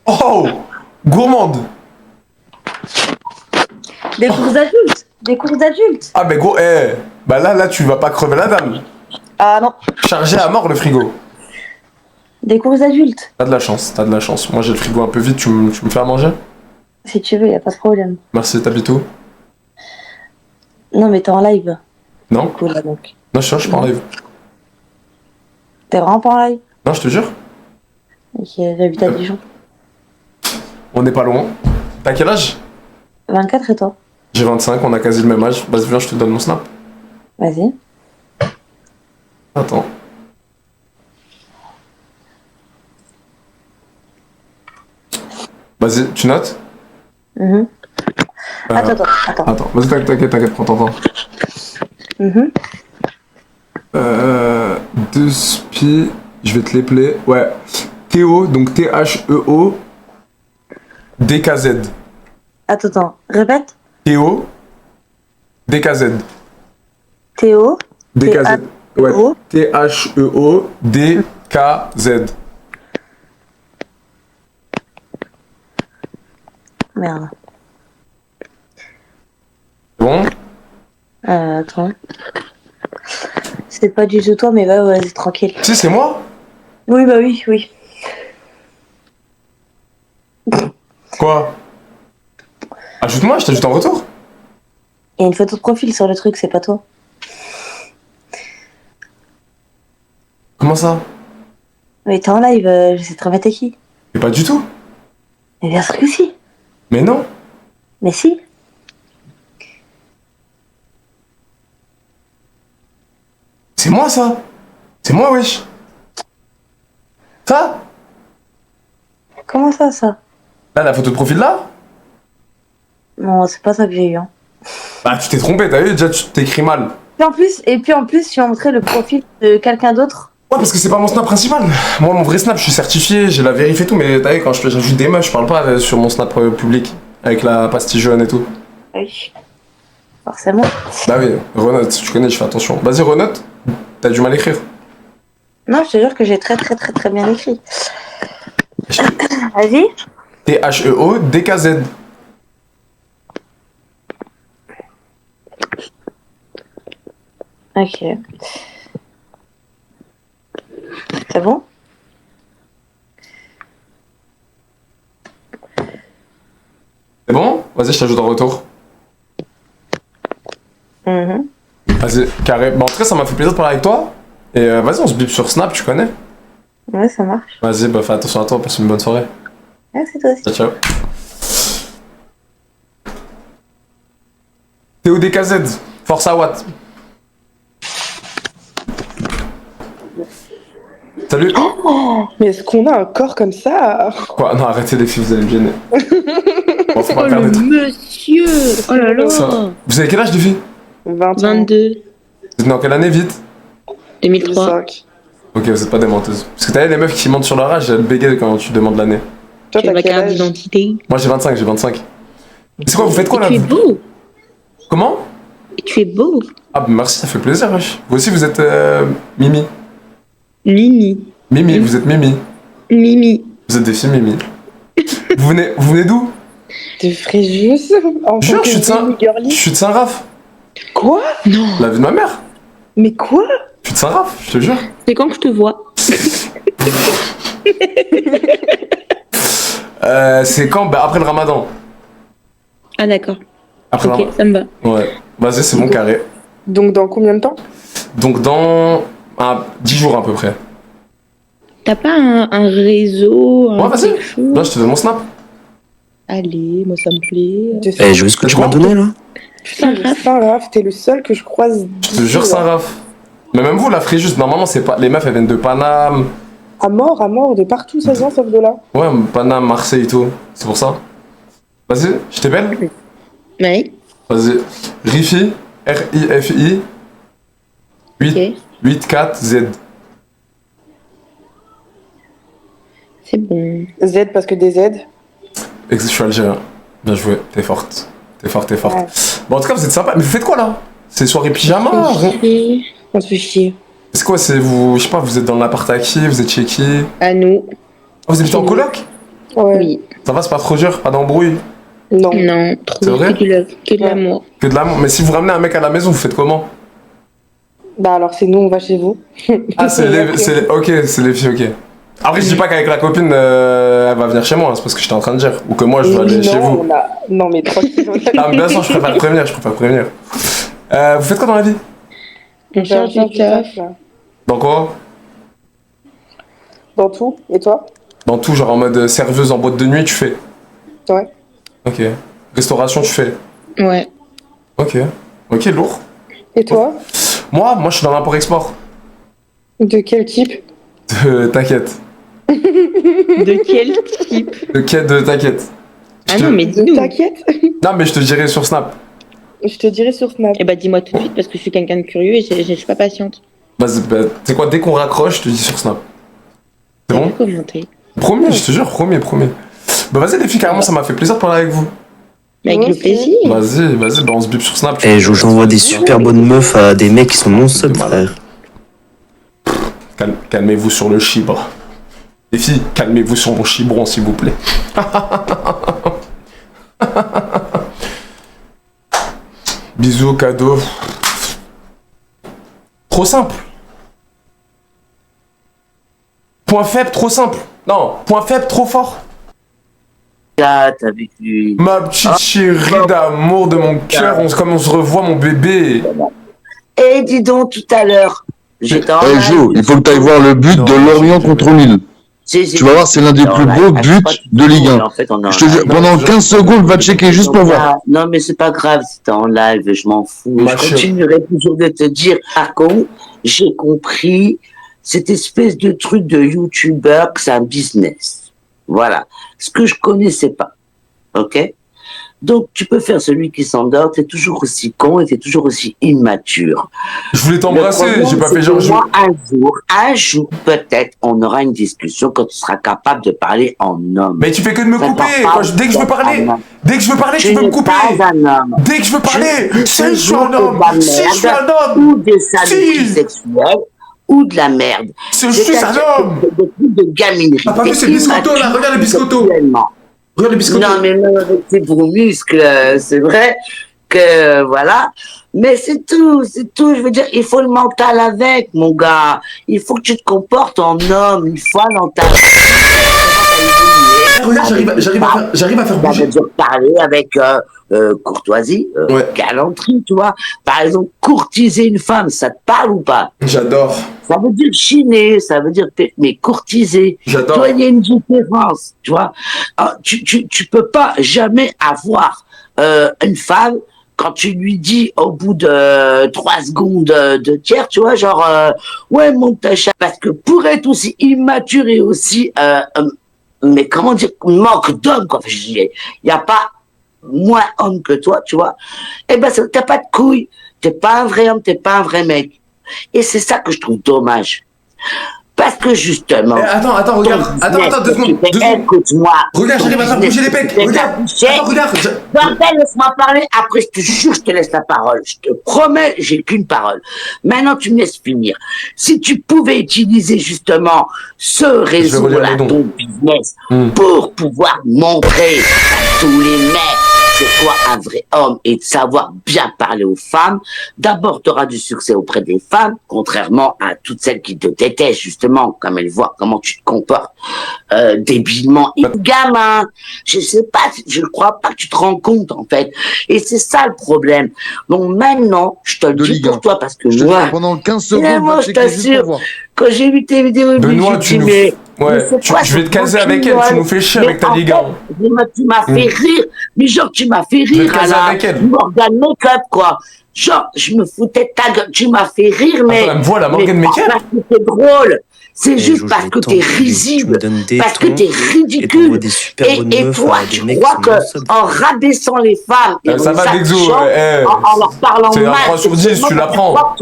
[SPEAKER 1] Oh! Gourmande!
[SPEAKER 10] Des courses adultes.
[SPEAKER 1] Ah mais gros, bah là tu vas pas crever la dame.
[SPEAKER 10] Ah non.
[SPEAKER 1] Chargé à mort le frigo.
[SPEAKER 10] Des courses adultes.
[SPEAKER 1] T'as de la chance. Moi j'ai le frigo un peu vide, tu me fais à manger?
[SPEAKER 10] Si tu veux, y a pas de problème.
[SPEAKER 1] Merci, t'habites où?
[SPEAKER 10] Non, mais t'es en live.
[SPEAKER 1] Non?
[SPEAKER 10] Cool, là, donc.
[SPEAKER 1] Non, je suis pas en live.
[SPEAKER 10] T'es vraiment pas en live?
[SPEAKER 1] Non, je te jure.
[SPEAKER 10] Ok, j'habite à Dijon.
[SPEAKER 1] On n'est pas loin. T'as quel âge?
[SPEAKER 10] 24 et toi?
[SPEAKER 1] J'ai 25, on a quasi le même âge. Vas-y, viens, je te donne mon snap.
[SPEAKER 10] Vas-y.
[SPEAKER 1] Attends. Vas-y, tu notes?
[SPEAKER 10] Attends.
[SPEAKER 1] Attends, vas-y, t'inquiète, prends ton temps. 2 spi, je vais te les player. Ouais. Théo, donc T-H-E-O, D-K-Z.
[SPEAKER 10] Attends, répète.
[SPEAKER 1] Théo, D-K-Z.
[SPEAKER 10] Théo.
[SPEAKER 1] D-K-Z. Ouais, T-H-E-O, D-K-Z.
[SPEAKER 9] Merde.
[SPEAKER 1] Bon.
[SPEAKER 9] Attends. C'est pas du tout toi, mais vas-y, tranquille.
[SPEAKER 1] Si, c'est moi.
[SPEAKER 9] Oui, bah oui, oui.
[SPEAKER 1] Quoi? Ajoute-moi, je t'ajoute en retour.
[SPEAKER 9] Il y a une photo de profil sur le truc, c'est pas toi.
[SPEAKER 1] Comment ça?
[SPEAKER 9] Mais t'es en live, je sais très bien t'es qui.
[SPEAKER 1] Mais pas du tout.
[SPEAKER 9] Mais bien sûr que si.
[SPEAKER 1] Mais non.
[SPEAKER 9] Mais si.
[SPEAKER 1] C'est moi ça. C'est moi, wesh. Ça?
[SPEAKER 9] Comment ça?
[SPEAKER 1] Là, la photo de profil là?
[SPEAKER 9] Non, c'est pas ça que j'ai eu. Hein.
[SPEAKER 1] Bah, tu t'es trompé, t'as vu, déjà tu t'écris mal.
[SPEAKER 9] Et puis en plus, tu as montré le profil de quelqu'un d'autre.
[SPEAKER 1] Ouais, parce que c'est pas mon snap principal. Moi, mon vrai snap, je suis certifié, j'ai la vérif et tout, mais t'as vu, quand j'ajoute des meufs, je parle pas sur mon snap public, avec la pastille jaune et tout.
[SPEAKER 9] Oui. Forcément.
[SPEAKER 1] Bah oui, renote, tu connais, je fais attention. Vas-y, renote, t'as du mal à écrire.
[SPEAKER 9] Non, je te jure que j'ai très bien écrit. Vas-y.
[SPEAKER 1] THEO-DKZ.
[SPEAKER 9] Ok. C'est bon?
[SPEAKER 1] C'est bon? Vas-y, je t'ajoute en retour. Vas-y, carré. Bah, en tout cas, ça m'a fait plaisir de parler avec toi. Et vas-y, on se bip sur Snap, tu connais?
[SPEAKER 9] Ouais, ça marche.
[SPEAKER 1] Vas-y, bah fais attention à toi, passe une bonne soirée.
[SPEAKER 9] Merci toi aussi.
[SPEAKER 1] Ciao, ciao. TODKZ, force à Watt. Salut.
[SPEAKER 4] Mais est-ce qu'on a un corps comme ça?
[SPEAKER 1] Quoi? Non, arrêtez les filles, vous allez me gêner. Bon, faut pas faire des trucs.
[SPEAKER 11] Monsieur! Oh là là!
[SPEAKER 1] Ça. Vous avez quel âge, les filles?
[SPEAKER 4] 20 ans.
[SPEAKER 11] 22.
[SPEAKER 1] Vous êtes né en quelle année, vite?
[SPEAKER 11] 2003.
[SPEAKER 1] Ok, vous êtes pas des menteuses. Parce que t'as vu, les meufs qui mentent sur leur âge, elles bégayent quand tu demandes l'année.
[SPEAKER 4] Toi,
[SPEAKER 11] J'ai
[SPEAKER 4] t'as
[SPEAKER 11] ma
[SPEAKER 4] quel
[SPEAKER 11] carte
[SPEAKER 4] âge?
[SPEAKER 11] d'identité.
[SPEAKER 1] Moi, j'ai 25. C'est quoi, vous faites quoi,
[SPEAKER 11] Et
[SPEAKER 1] là?
[SPEAKER 11] tu es beau!
[SPEAKER 1] Comment?
[SPEAKER 11] Et tu es beau!
[SPEAKER 1] Ah, bah, merci, ça fait plaisir, wesh. Vous aussi, vous êtes Mimi.
[SPEAKER 11] Mimi.
[SPEAKER 1] Mimi, vous êtes Mimi.
[SPEAKER 11] Mimi.
[SPEAKER 1] Vous êtes des filles Mimi. vous venez d'où?
[SPEAKER 4] De Fréjus? En
[SPEAKER 1] Jure,
[SPEAKER 4] tant que
[SPEAKER 1] je
[SPEAKER 4] girly.
[SPEAKER 1] suis de Saint-Raph.
[SPEAKER 4] Quoi?
[SPEAKER 11] Non!
[SPEAKER 1] La vie de ma mère.
[SPEAKER 4] Mais quoi?
[SPEAKER 1] Je suis de Saint-Raph, je te jure.
[SPEAKER 11] C'est quand que je te vois?
[SPEAKER 1] C'est quand? Bah, après le ramadan.
[SPEAKER 11] Ah d'accord.
[SPEAKER 1] Après
[SPEAKER 11] Ok,
[SPEAKER 1] le
[SPEAKER 11] ça me va.
[SPEAKER 1] ramadan. Ouais. Vas-y, c'est bon, carré.
[SPEAKER 4] Donc dans combien de temps?
[SPEAKER 1] Donc, dans 10 jours à peu près.
[SPEAKER 11] T'as pas un réseau?
[SPEAKER 1] Ouais, vas-y. Là, je te donne mon snap.
[SPEAKER 11] Allez, moi ça me plaît.
[SPEAKER 6] Eh, je veux ce que tu m'as donné là.
[SPEAKER 4] Putain, le Saint-Raph, t'es le seul que je croise.
[SPEAKER 1] Je te jure, Saint-Raph. Mais même vous, la Fréjus, normalement, c'est pas. Les meufs, elles viennent de Paname.
[SPEAKER 4] À mort, de partout, ça vient, sauf de là.
[SPEAKER 1] Ouais, Paname, Marseille et tout. C'est pour ça. Vas-y, je t'ai belle.
[SPEAKER 11] Ouais.
[SPEAKER 1] Vas-y. Rifi, R-I-F-I. 84Z.
[SPEAKER 11] C'est bon.
[SPEAKER 4] Z parce que des Z.
[SPEAKER 1] Je suis algérien. Bien joué, t'es forte. T'es forte.
[SPEAKER 4] Ouais.
[SPEAKER 1] Bon, en tout cas, vous êtes sympa. Mais vous faites quoi là? C'est soirée pyjama?
[SPEAKER 4] On se fait chier.
[SPEAKER 1] C'est quoi? C'est vous. Je sais pas, vous êtes dans l'appart à qui? Vous êtes chez qui?
[SPEAKER 11] À nous.
[SPEAKER 1] Ah, vous habitez en coloc?
[SPEAKER 4] Ouais.
[SPEAKER 11] Oui.
[SPEAKER 1] Ça va, c'est pas trop dur? Pas d'embrouille?
[SPEAKER 4] Non.
[SPEAKER 11] Non, trop.
[SPEAKER 1] C'est vrai?
[SPEAKER 11] Que du love, que de l'amour.
[SPEAKER 1] Que de l'amour. Mais si vous ramenez un mec à la maison, vous faites comment?
[SPEAKER 4] Bah alors c'est nous, on va chez vous.
[SPEAKER 1] Ah, ok, c'est les filles, ok. Après, je dis pas qu'avec la copine, elle va venir chez moi, c'est parce que j'étais en train de dire. Ou que moi, je vais aller chez vous.
[SPEAKER 4] Non, mais tranquille.
[SPEAKER 1] Ah, mais bien sûr, je préfère prévenir. Vous faites quoi dans la vie?
[SPEAKER 11] On cherche du taf.
[SPEAKER 1] Dans quoi?
[SPEAKER 4] Dans tout. Et toi?
[SPEAKER 1] Dans tout, genre en mode serveuse en boîte de nuit, tu fais?
[SPEAKER 4] Ouais.
[SPEAKER 1] Ok. Restauration, tu fais?
[SPEAKER 11] Ouais.
[SPEAKER 1] Ok. Ok, lourd.
[SPEAKER 4] Et toi?
[SPEAKER 1] Moi, je suis dans l'import-export.
[SPEAKER 4] De quel type?
[SPEAKER 1] T'inquiète.
[SPEAKER 11] De quel type?
[SPEAKER 1] T'inquiète.
[SPEAKER 11] Ah non, mais dis-nous.
[SPEAKER 4] T'inquiète.
[SPEAKER 1] Non, mais je te dirai sur Snap.
[SPEAKER 4] Je te dirai sur Snap.
[SPEAKER 11] Eh bah dis-moi tout de suite parce que je suis quelqu'un de curieux et je suis pas patiente.
[SPEAKER 1] Vas-y, bah, tu sais quoi, dès qu'on raccroche, je te dis sur Snap. C'est bon?
[SPEAKER 11] Commenter.
[SPEAKER 1] Promis, je te jure, promis. Bah vas-y les filles, carrément, ça m'a fait plaisir de parler avec vous.
[SPEAKER 11] Avec le plaisir.
[SPEAKER 1] Vas-y, bah on se bip sur Snap.
[SPEAKER 6] Eh, j'envoie des super bonnes meufs à des mecs qui sont non subs, frère.
[SPEAKER 1] Calmez-vous sur le chibre. Les filles, calmez-vous sur mon chibron, s'il vous plaît. Bisous, cadeau. Trop simple. Point faible, trop simple. Non, point faible, trop fort.
[SPEAKER 12] Avec lui.
[SPEAKER 1] Ma petite chérie d'amour de mon cœur, comme on se revoit, mon bébé.
[SPEAKER 12] Et dis donc, tout à l'heure, j'étais en
[SPEAKER 13] Eh Jo, il faut que tu ailles voir le but de Lorient contre Lille. Tu vas voir, c'est l'un des plus beaux buts de Ligue 1.
[SPEAKER 12] En fait,
[SPEAKER 13] Je te jure, pendant 15 secondes, va checker juste pour voir.
[SPEAKER 12] Non, mais c'est pas grave, si t'es en live, je m'en fous.
[SPEAKER 1] Ma
[SPEAKER 12] Je
[SPEAKER 1] chérie.
[SPEAKER 12] continuerai toujours de te dire, par contre, j'ai compris cette espèce de truc de youtubeur que c'est un business. Voilà. Ce que je connaissais pas. Ok? Donc, tu peux faire celui qui s'endort, t'es toujours aussi con et t'es toujours aussi immature.
[SPEAKER 1] Je voulais t'embrasser, j'ai pas fait genre.
[SPEAKER 12] Moi, un jour, peut-être, on aura une discussion quand tu seras capable de parler en homme.
[SPEAKER 1] Mais tu fais que de me couper. Dès que je veux parler, tu veux me couper. Dès que je veux parler, si je suis un homme, si je suis un homme,
[SPEAKER 12] ou des saloperies sexuelles, ou de la merde.
[SPEAKER 1] Je suis un homme.
[SPEAKER 12] De gaminerie.
[SPEAKER 1] T'as pas vu ces biscottos là? Regarde les biscottos. Regarde les biscottos.
[SPEAKER 12] Non, mais même avec tes gros muscles, c'est vrai que voilà. Mais c'est tout, c'est tout. Je veux dire, il faut le mental avec, mon gars. Il faut que tu te comportes en homme. Il faut un mental.
[SPEAKER 1] Regarde, j'arrive à faire bouger.
[SPEAKER 12] Ça veut dire parler avec courtoisie, galanterie, tu vois. Par exemple, courtiser une femme, ça te parle ou pas?
[SPEAKER 1] J'adore.
[SPEAKER 12] Ça veut dire chiner, ça veut dire mais courtiser.
[SPEAKER 1] J'adore.
[SPEAKER 12] Toi, il y a une différence, tu vois. Tu peux pas jamais avoir une femme quand tu lui dis au bout de 3 secondes de tiers, tu vois, genre ouais, monte ta chatte, parce que pour être aussi immature et aussi mais comment dire, manque d'homme, quoi. Il y a pas moins homme que toi, tu vois. Eh ben, t'as pas de couilles. T'es pas un vrai homme, t'es pas un vrai mec. Et c'est ça que je trouve dommage. Parce que justement.
[SPEAKER 1] Attends, regarde. Attends, 2 secondes.
[SPEAKER 12] Écoute-moi.
[SPEAKER 1] Regarde, j'arrive à faire bouger les pecs. Regarde.
[SPEAKER 12] Bordel, laisse-moi parler. Après, je te jure, je te laisse la parole. Je te promets, j'ai qu'une parole. Maintenant, tu me laisses finir. Si tu pouvais utiliser justement ce réseau-là, ton business, pour pouvoir montrer à tous les mecs c'est quoi un vrai homme et de savoir bien parler aux femmes, d'abord tu auras du succès auprès des femmes, contrairement à toutes celles qui te détestent justement, comme elles voient comment tu te comportes débilement. Et gamin, je sais pas, je crois pas que tu te rends compte en fait. Et c'est ça le problème. Donc maintenant, je te le dis pour toi parce que moi,
[SPEAKER 13] pendant 15 secondes,
[SPEAKER 12] moi je t'assure, quand j'ai vu tes vidéos,
[SPEAKER 1] Benoît,
[SPEAKER 12] je me
[SPEAKER 1] je vais te caser avec elle, tu nous fais chier avec ta Ligue 1.
[SPEAKER 12] Tu m'as fait rire, mais genre tu m'as fait rire à la Morgan Makeup, quoi. Genre, je me foutais de ta gueule, tu m'as fait rire, mais...
[SPEAKER 1] Voilà, Morgan Makeup.
[SPEAKER 12] Parce que c'est drôle. C'est juste parce que t'es risible, parce que t'es ridicule. Et toi, tu crois que en rabaissant les femmes et
[SPEAKER 1] ça va, Dexo,
[SPEAKER 12] en leur parlant
[SPEAKER 1] c'est
[SPEAKER 12] mal,
[SPEAKER 1] un 3 sur 10, tu l'apprends.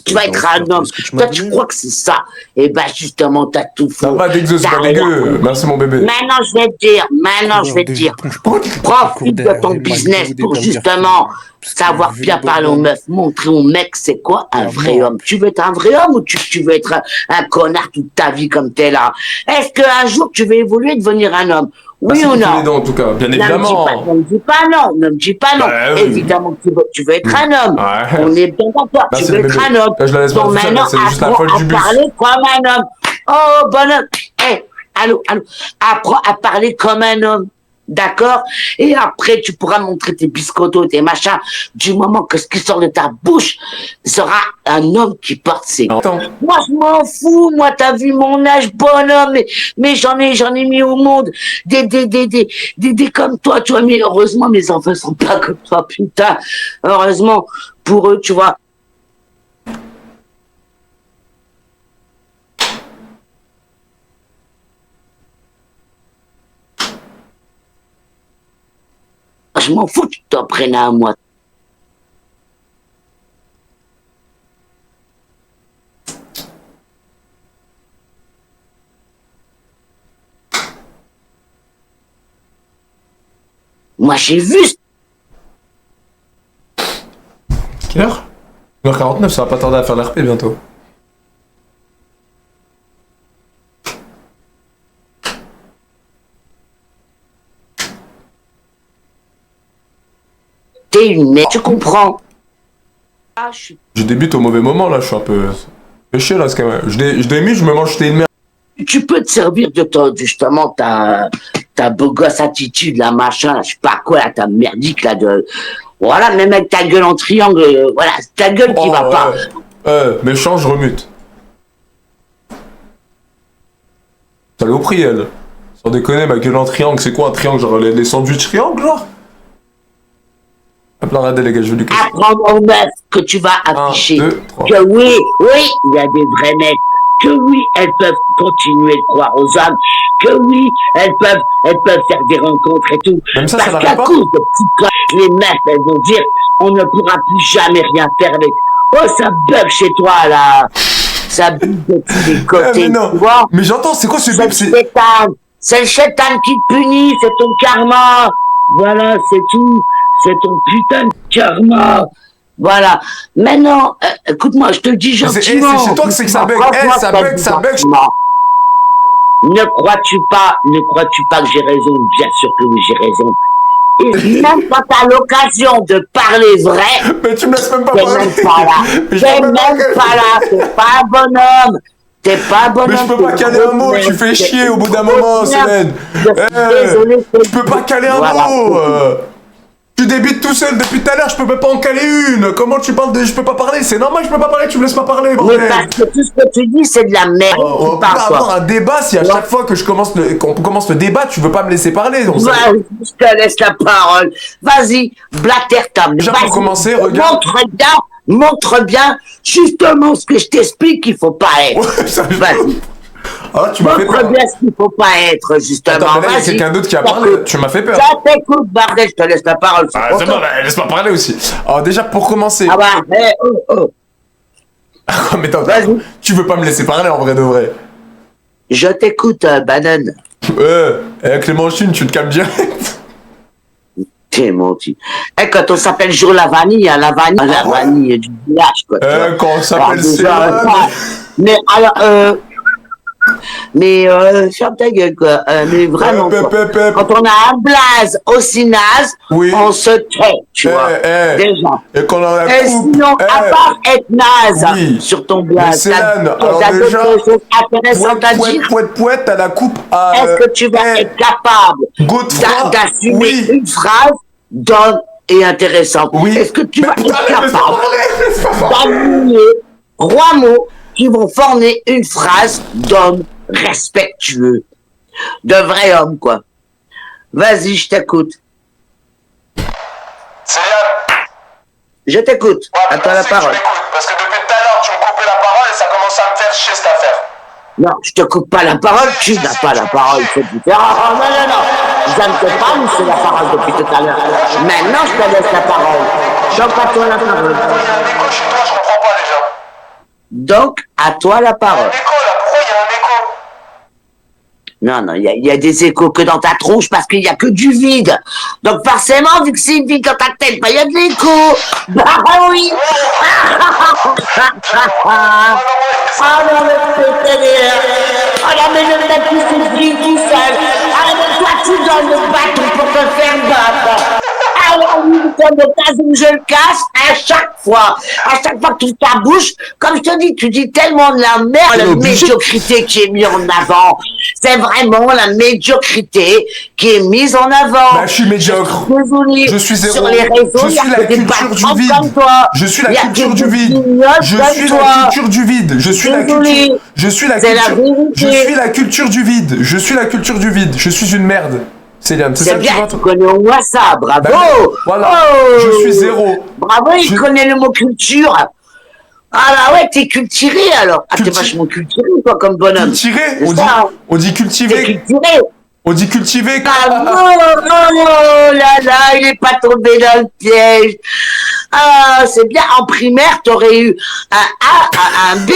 [SPEAKER 12] Tu vas être un homme. Toi, tu crois que c'est ça. Et ben justement, t'as tout faux.
[SPEAKER 1] Ça va, Dexo, c'est pas dégueu. Merci, mon bébé.
[SPEAKER 12] Maintenant, je vais te dire. Profite de ton business pour justement savoir bien parler aux meufs, montrer aux mecs c'est quoi un vrai homme. Tu veux être un vrai homme ou tu veux être un connard toute ta vie comme t'es là? Est-ce qu'un jour tu veux évoluer et devenir un homme? Oui ou non?
[SPEAKER 1] En tout cas, bien évidemment.
[SPEAKER 12] Ne me dis pas non, ne me dis pas non. Évidemment que tu veux être un homme. On est bien d'accord, tu veux être un homme. Donc maintenant, apprends à parler comme un homme. Oh, bonhomme. Allô. Apprends à parler comme un homme. D'accord? Et après, tu pourras montrer tes biscottos, tes machins, du moment que ce qui sort de ta bouche sera un homme qui porte ses... Moi, je m'en fous. Moi, t'as vu mon âge, bonhomme, mais j'en ai mis au monde des comme toi, tu vois, mais heureusement, mes enfants sont pas comme toi, putain. Heureusement, pour eux, tu vois. Je m'en fous que tu t'en prennes à moi. Moi, j'ai vu.
[SPEAKER 1] Quelle heure? 1h49, ça va pas tarder à faire l'RP bientôt.
[SPEAKER 12] T'es une merde, tu comprends?
[SPEAKER 1] Je débute au mauvais moment, là, je suis un peu... Fais chier, là, c'est quand même... Je démute, je me mange tes merde.
[SPEAKER 12] Tu peux te servir de justement ta beau gosse attitude, là, machin, là, je sais pas quoi, là, ta merdique, là, de... Voilà, même avec ta gueule en triangle, voilà, c'est ta gueule qui va pas.
[SPEAKER 1] Méchant, je remute. Saloperie, elle. Sans déconner, ma gueule en triangle, c'est quoi un triangle? Genre les sandwichs triangles, genre? Hop là, regardez les gars, je veux du cash.
[SPEAKER 12] Apprends aux meufs que tu vas afficher
[SPEAKER 1] 1, 2, 3.
[SPEAKER 12] que oui, il y a des vrais mecs, que oui, elles peuvent continuer de croire aux hommes, que oui, elles peuvent faire des rencontres et tout.
[SPEAKER 1] Même ça,
[SPEAKER 12] parce
[SPEAKER 1] ça
[SPEAKER 12] qu'à
[SPEAKER 1] n'arrive pas.
[SPEAKER 12] cause de petites connes, les meufs, elles vont dire, on ne pourra plus jamais rien faire avec. Oh, ça bug chez toi, là. Ça bug de tous les côtés,
[SPEAKER 1] mais non.
[SPEAKER 12] tu vois.
[SPEAKER 1] Mais j'entends, c'est quoi ce bug?
[SPEAKER 12] C'est le chétan qui te punit, c'est ton karma. Voilà, c'est tout. C'est ton putain de karma. Voilà. Maintenant, écoute-moi, je te le dis gentiment.
[SPEAKER 1] C'est chez toi que c'est que ça bug. Ça bug.
[SPEAKER 12] Ne crois-tu pas que j'ai raison? Bien sûr que oui, j'ai raison. Et même quand t'as l'occasion de parler vrai,
[SPEAKER 1] mais tu me laisses même pas parler.
[SPEAKER 12] T'es même pas là. T'es pas un bonhomme. T'es pas un bonhomme.
[SPEAKER 1] Mais je peux pas caler un mot, tu fais chier au bout d'un moment, Célène. Tu peux pas caler un mot. Tu débutes tout seul depuis tout à l'heure, je peux même pas en caler une. Comment tu parles de je peux pas parler? C'est normal, je peux pas parler, tu me laisses pas parler, bordel.
[SPEAKER 12] Mais parce que tout ce que tu dis, c'est de la merde.
[SPEAKER 1] On peut pas avoir un débat si à chaque fois que qu'on commence le débat, tu veux pas me laisser parler. Donc
[SPEAKER 12] je te laisse la parole. Vas-y, blatère ta.
[SPEAKER 1] Déjà pour commencer, regarde.
[SPEAKER 12] Montre bien justement ce que je t'explique qu'il faut pas être. Vas-y.
[SPEAKER 1] Ah, tu m'as fait peur.
[SPEAKER 12] Bien ce qu'il faut pas être, justement.
[SPEAKER 1] Attends, mais là, il y a quelqu'un d'autre qui a parlé. Tu m'as fait peur.
[SPEAKER 12] Ça t'écoute, bordel, je te laisse la parole.
[SPEAKER 1] Ah, c'est bon, bah, laisse-moi parler aussi. Alors, déjà, pour commencer.
[SPEAKER 12] Ah bah,
[SPEAKER 1] mais attends, tu veux pas me laisser parler en vrai de vrai?
[SPEAKER 12] Je t'écoute, banane.
[SPEAKER 1] Clément Chine, tu te calmes direct.
[SPEAKER 12] T'es menti. Quand on s'appelle Jour la vanille du village, quoi.
[SPEAKER 1] Quand on s'appelle Céline.
[SPEAKER 12] Mais alors, ferme ta gueule, quoi. Mais vraiment, quand on a un blaze aussi naze, on se tait, tu vois. Déjà.
[SPEAKER 1] Et quand on a
[SPEAKER 12] et sinon, à part être naze sur ton blaze, t'as d'autres choses intéressantes à dire.
[SPEAKER 1] Pouette, à la coupe à...
[SPEAKER 12] Est-ce que tu vas être capable d'assumer une phrase d'homme et intéressante? Est-ce que tu vas être capable d'aligner 3 mots qui vont former une phrase d'homme respectueux, de vrai homme, quoi. Vas-y, je t'écoute. Je t'écoute. À toi la parole.
[SPEAKER 1] Parce que depuis tout à l'heure, tu me coupais la parole et ça commence à me faire chier cette affaire.
[SPEAKER 12] Non, je te coupe pas la parole, tu n'as pas la parole, c'est différent. Non. Je ne te parle, c'est la parole depuis tout à l'heure. Maintenant, je te laisse la parole. Donc, à toi la parole.
[SPEAKER 1] Il y a un écho chez toi, je comprends pas déjà.
[SPEAKER 12] Donc, à toi la parole.
[SPEAKER 1] Il y a un écho là, pourquoi il y a un écho?
[SPEAKER 12] Non, il y a des échos que dans ta tronche parce qu'il y a que du vide. Donc forcément, vu que c'est vide dans ta tête, bah il y a de l'écho. Bah oui. Ah non, mais le mec qui se dit tout seul. Ah mais toi tu donnes le bâton pour te faire battre. Alors oui, comme le cas où je le casse à chaque fois que tu ta bouche, comme je te dis, tu dis tellement de la merde, la médiocrité qui est mise en avant. C'est vraiment la médiocrité qui est mise en avant.
[SPEAKER 1] Bah, je suis médiocre.
[SPEAKER 12] Désolé.
[SPEAKER 1] Je suis zéro.
[SPEAKER 12] Sur les réseaux,
[SPEAKER 1] je suis la culture du vide. Je suis la culture du vide. Je suis la culture du vide. Je suis la culture. Je suis la culture. Je suis la culture du vide. Je suis la culture du vide. Je suis une merde. Céline, c'est ça que tu vois?
[SPEAKER 12] Tu connais au moins ça, bravo.
[SPEAKER 1] Bah, voilà. Je suis zéro.
[SPEAKER 12] Bravo, il connaît le mot culture. Ah bah ouais, t'es culturé alors. Ah, t'es vachement culturé, toi, comme bonhomme.
[SPEAKER 1] Cultivé? On dit cultivé.
[SPEAKER 12] Culturé.
[SPEAKER 1] On dit cultivé.
[SPEAKER 12] Ah oh là, il est pas tombé dans le piège. Ah, c'est bien. En primaire, t'aurais eu un A, un B.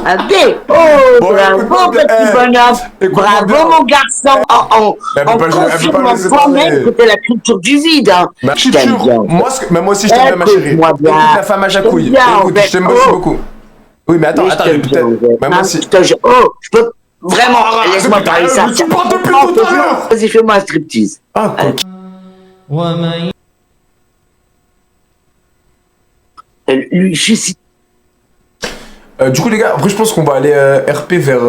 [SPEAKER 12] Un B. Oh, bravo, petit bonhomme. Bravo, mon garçon. En confirmant toi-même que t'es la culture du vide. Hein.
[SPEAKER 1] Je t'aime bien. Moi aussi, je t'aime bien, ma chérie. Écoute la femme à Jacouille. Écoute, je t'aime aussi beaucoup. Oui, mais attends, peut-être. Moi aussi.
[SPEAKER 12] Je peux vraiment, laisse-moi parler ça.
[SPEAKER 1] Tu parles depuis tout à l'heure.
[SPEAKER 12] Vas-y, fais-moi un striptease. Lui, je suis...
[SPEAKER 1] Du coup, les gars, après, je pense qu'on va aller RP vers...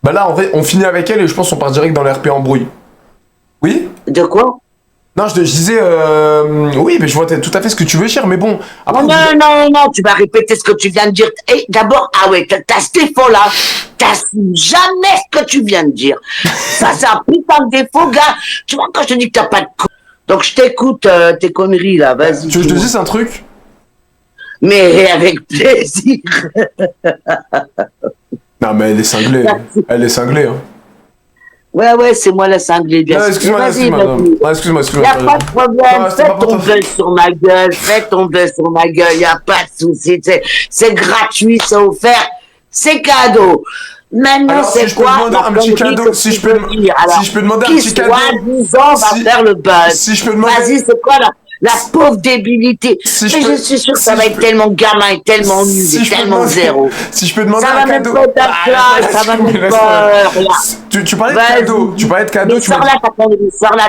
[SPEAKER 1] Bah là, en vrai, on finit avec elle et je pense qu'on part direct dans le RP embrouille. Oui?
[SPEAKER 12] De quoi?
[SPEAKER 1] Non, je disais... Oui, mais je vois tout à fait ce que tu veux, cher, mais bon... Après,
[SPEAKER 12] Non, tu vas répéter ce que tu viens de dire. Et d'abord, ah ouais, t'as ce défaut-là. T'assumes jamais ce que tu viens de dire. Ça, c'est un putain de défaut, gars. Tu vois, quand je te dis que t'as pas de con... Donc, je t'écoute tes conneries, là, vas-y.
[SPEAKER 1] Tu veux que je te dise un truc?
[SPEAKER 12] Mais avec plaisir.
[SPEAKER 1] Non, mais elle est cinglée. Elle est cinglée, hein.
[SPEAKER 12] Ouais, c'est moi la cinglée, bien
[SPEAKER 1] sûr. Excuse-moi.
[SPEAKER 12] Y'a pas de problème, fais ton buzz sur ma gueule, y'a pas de souci, c'est gratuit, c'est offert, c'est cadeau. Maintenant, c'est quoi
[SPEAKER 1] un petit cadeau, si je peux demander un petit cadeau,
[SPEAKER 12] soi-disant va faire le buzz.
[SPEAKER 1] Si je peux demander...
[SPEAKER 12] Vas-y, c'est quoi la pauvre débilité. Mais je suis sûr que ça va être tellement gamin et tellement nul et tellement zéro.
[SPEAKER 1] Si je peux demander
[SPEAKER 12] un cadeau. Ça va me mettre place, ça va me peur.
[SPEAKER 1] Tu parlais de cadeau. Tu parlais de cadeau.
[SPEAKER 12] Sors là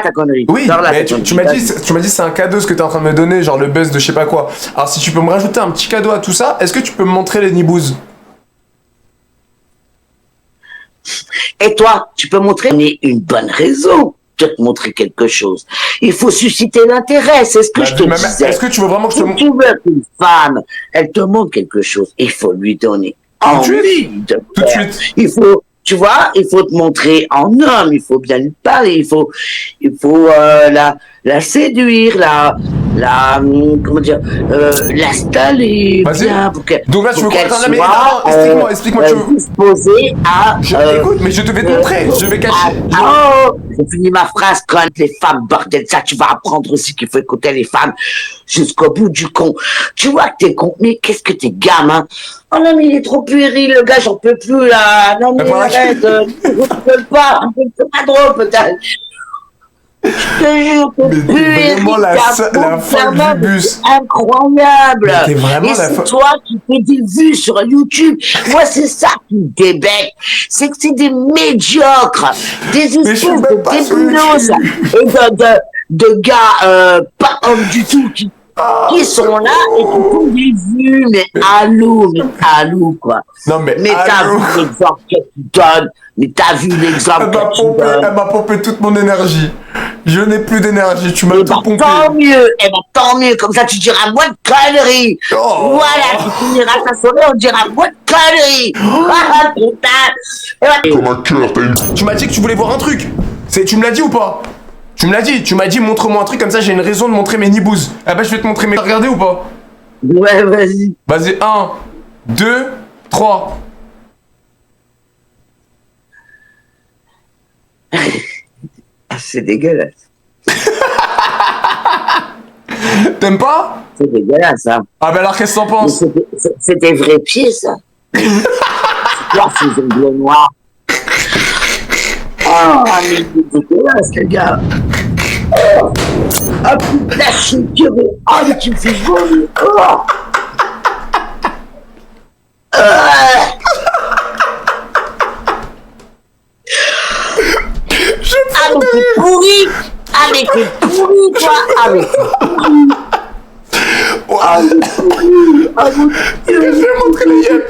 [SPEAKER 12] ta connerie.
[SPEAKER 1] Oui, mais tu m'as dit c'est un cadeau ce que t'es en train de me donner, genre le buzz de je sais pas quoi. Alors si tu peux me rajouter un petit cadeau à tout ça, est-ce que tu peux me montrer les nibouzes?
[SPEAKER 12] Et toi, tu peux montrer une bonne raison de te montrer quelque chose. Il faut susciter l'intérêt, c'est ce que je te disais.
[SPEAKER 1] Est-ce que tu veux vraiment que je te montre?
[SPEAKER 12] Si tu veux qu'une femme, elle te montre quelque chose, il faut lui donner envie de faire.
[SPEAKER 1] Tout de suite.
[SPEAKER 12] Il faut, tu vois, il faut te montrer en homme, il faut bien lui parler, il faut la séduire, l'installer bien pour qu'elle
[SPEAKER 1] donc là, tu veux quoi? Explique-moi, tu veux
[SPEAKER 12] disposer à...
[SPEAKER 1] écoute, mais je devais te montrer, je vais cacher.
[SPEAKER 12] J'ai fini ma phrase quand les femmes, bordel, ça, tu vas apprendre aussi qu'il faut écouter les femmes jusqu'au bout du con. Tu vois que t'es con, mais qu'est-ce que t'es gamin? Oh non, mais il est trop puéril, le gars, j'en peux plus, là. Non, mais arrête, je peux pas drôle, peut-être. Je te jure que
[SPEAKER 1] vraiment la folle du bus.
[SPEAKER 12] Incroyable.
[SPEAKER 1] Mais t'es vraiment
[SPEAKER 12] et c'est toi qui fais des vues sur YouTube. Moi, c'est ça qui me débecte. C'est que c'est des médiocres, des espèces de débilos et de gars pas hommes du tout qui sont là et qui font des vues, mais allô, quoi.
[SPEAKER 1] Non, mais
[SPEAKER 12] t'as vu l'exemple que tu donnes,
[SPEAKER 1] Elle m'a pompé toute mon énergie. Je n'ai plus d'énergie, tu m'as tout pompé.
[SPEAKER 12] Tant mieux, comme ça tu diras moins de conneries. Voilà, tu finiras ta soirée, on dira moins de conneries. Ah putain.
[SPEAKER 13] Comme un cœur, t'as une...
[SPEAKER 1] Tu m'as dit que tu voulais voir un truc. Tu me l'as dit ou pas? Tu m'as dit montre-moi un truc, comme ça j'ai une raison de montrer mes nibouzes. Ah bah je vais te montrer mes... T'as regardé ou pas?
[SPEAKER 12] Ouais, vas-y.
[SPEAKER 1] Vas-y, 1, 2, 3.
[SPEAKER 12] C'est dégueulasse.
[SPEAKER 1] T'aimes pas?
[SPEAKER 12] C'est dégueulasse, hein.
[SPEAKER 1] Ah bah alors qu'est-ce que t'en penses?
[SPEAKER 12] C'est des vrais pieds, ça. C'est quoi ces ongles noirs? Oh, mais c'est dégueulasse, les gars. Ah putain, je suis curé. Ah, mais tu me fais vomir. Ah, mais t'es pourri. Ah, mais t'es pourri, toi. Ah, mais t'es pourri. Ah, mais t'es pourri. Ah,
[SPEAKER 1] il a fait montrer les yeux.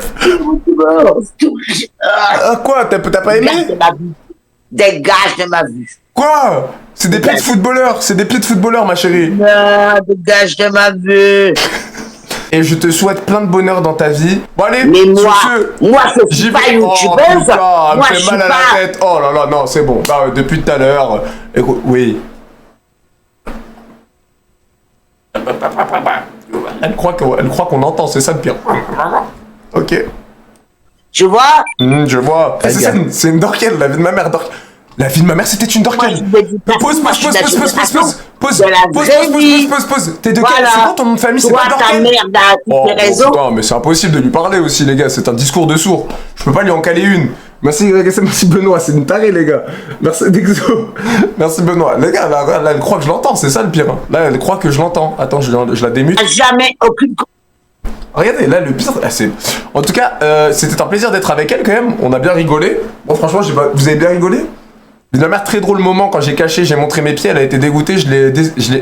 [SPEAKER 1] Ah, quoi? T'as pas aimé?
[SPEAKER 12] Dégage de ma vue.
[SPEAKER 1] Quoi? C'est des pieds de footballeurs. C'est des pieds de footballeurs, ma chérie.
[SPEAKER 12] Non, dégage de ma vue.
[SPEAKER 1] Et je te souhaite plein de bonheur dans ta vie. Bon allez,
[SPEAKER 12] mais moi je suis pas youtubeuse.
[SPEAKER 1] Oh, moi, me fait mal à la tête. Oh là là, non, c'est bon. Bah, depuis tout à l'heure. Écoute, oui. Elle croit qu'on entend, c'est ça le pire. Ok.
[SPEAKER 12] Tu vois?
[SPEAKER 1] Je vois. C'est une dorquelle, la vie de ma mère. La vie de ma mère, c'était une dorquelle. Pause. T'es de quel? C'est quoi ton nom de famille? C'est pas dorquelle?
[SPEAKER 12] Oh,
[SPEAKER 1] putain, mais c'est impossible de lui parler aussi, les gars. C'est un discours de sourd. Je peux pas lui en caler une. Merci Benoît, c'est une tarée, les gars. Merci Dexo. Merci Benoît. Les gars, là, elle croit que je l'entends, c'est ça le pire. Là, elle croit que je l'entends. Attends, je la démute.
[SPEAKER 12] Jamais aucune...
[SPEAKER 1] Regardez, là, le pire, en tout cas, c'était un plaisir d'être avec elle, quand même. On a bien rigolé. Bon, franchement, vous avez bien rigolé? Ma mère, très drôle moment, quand j'ai montré mes pieds, elle a été dégoûtée, je l'ai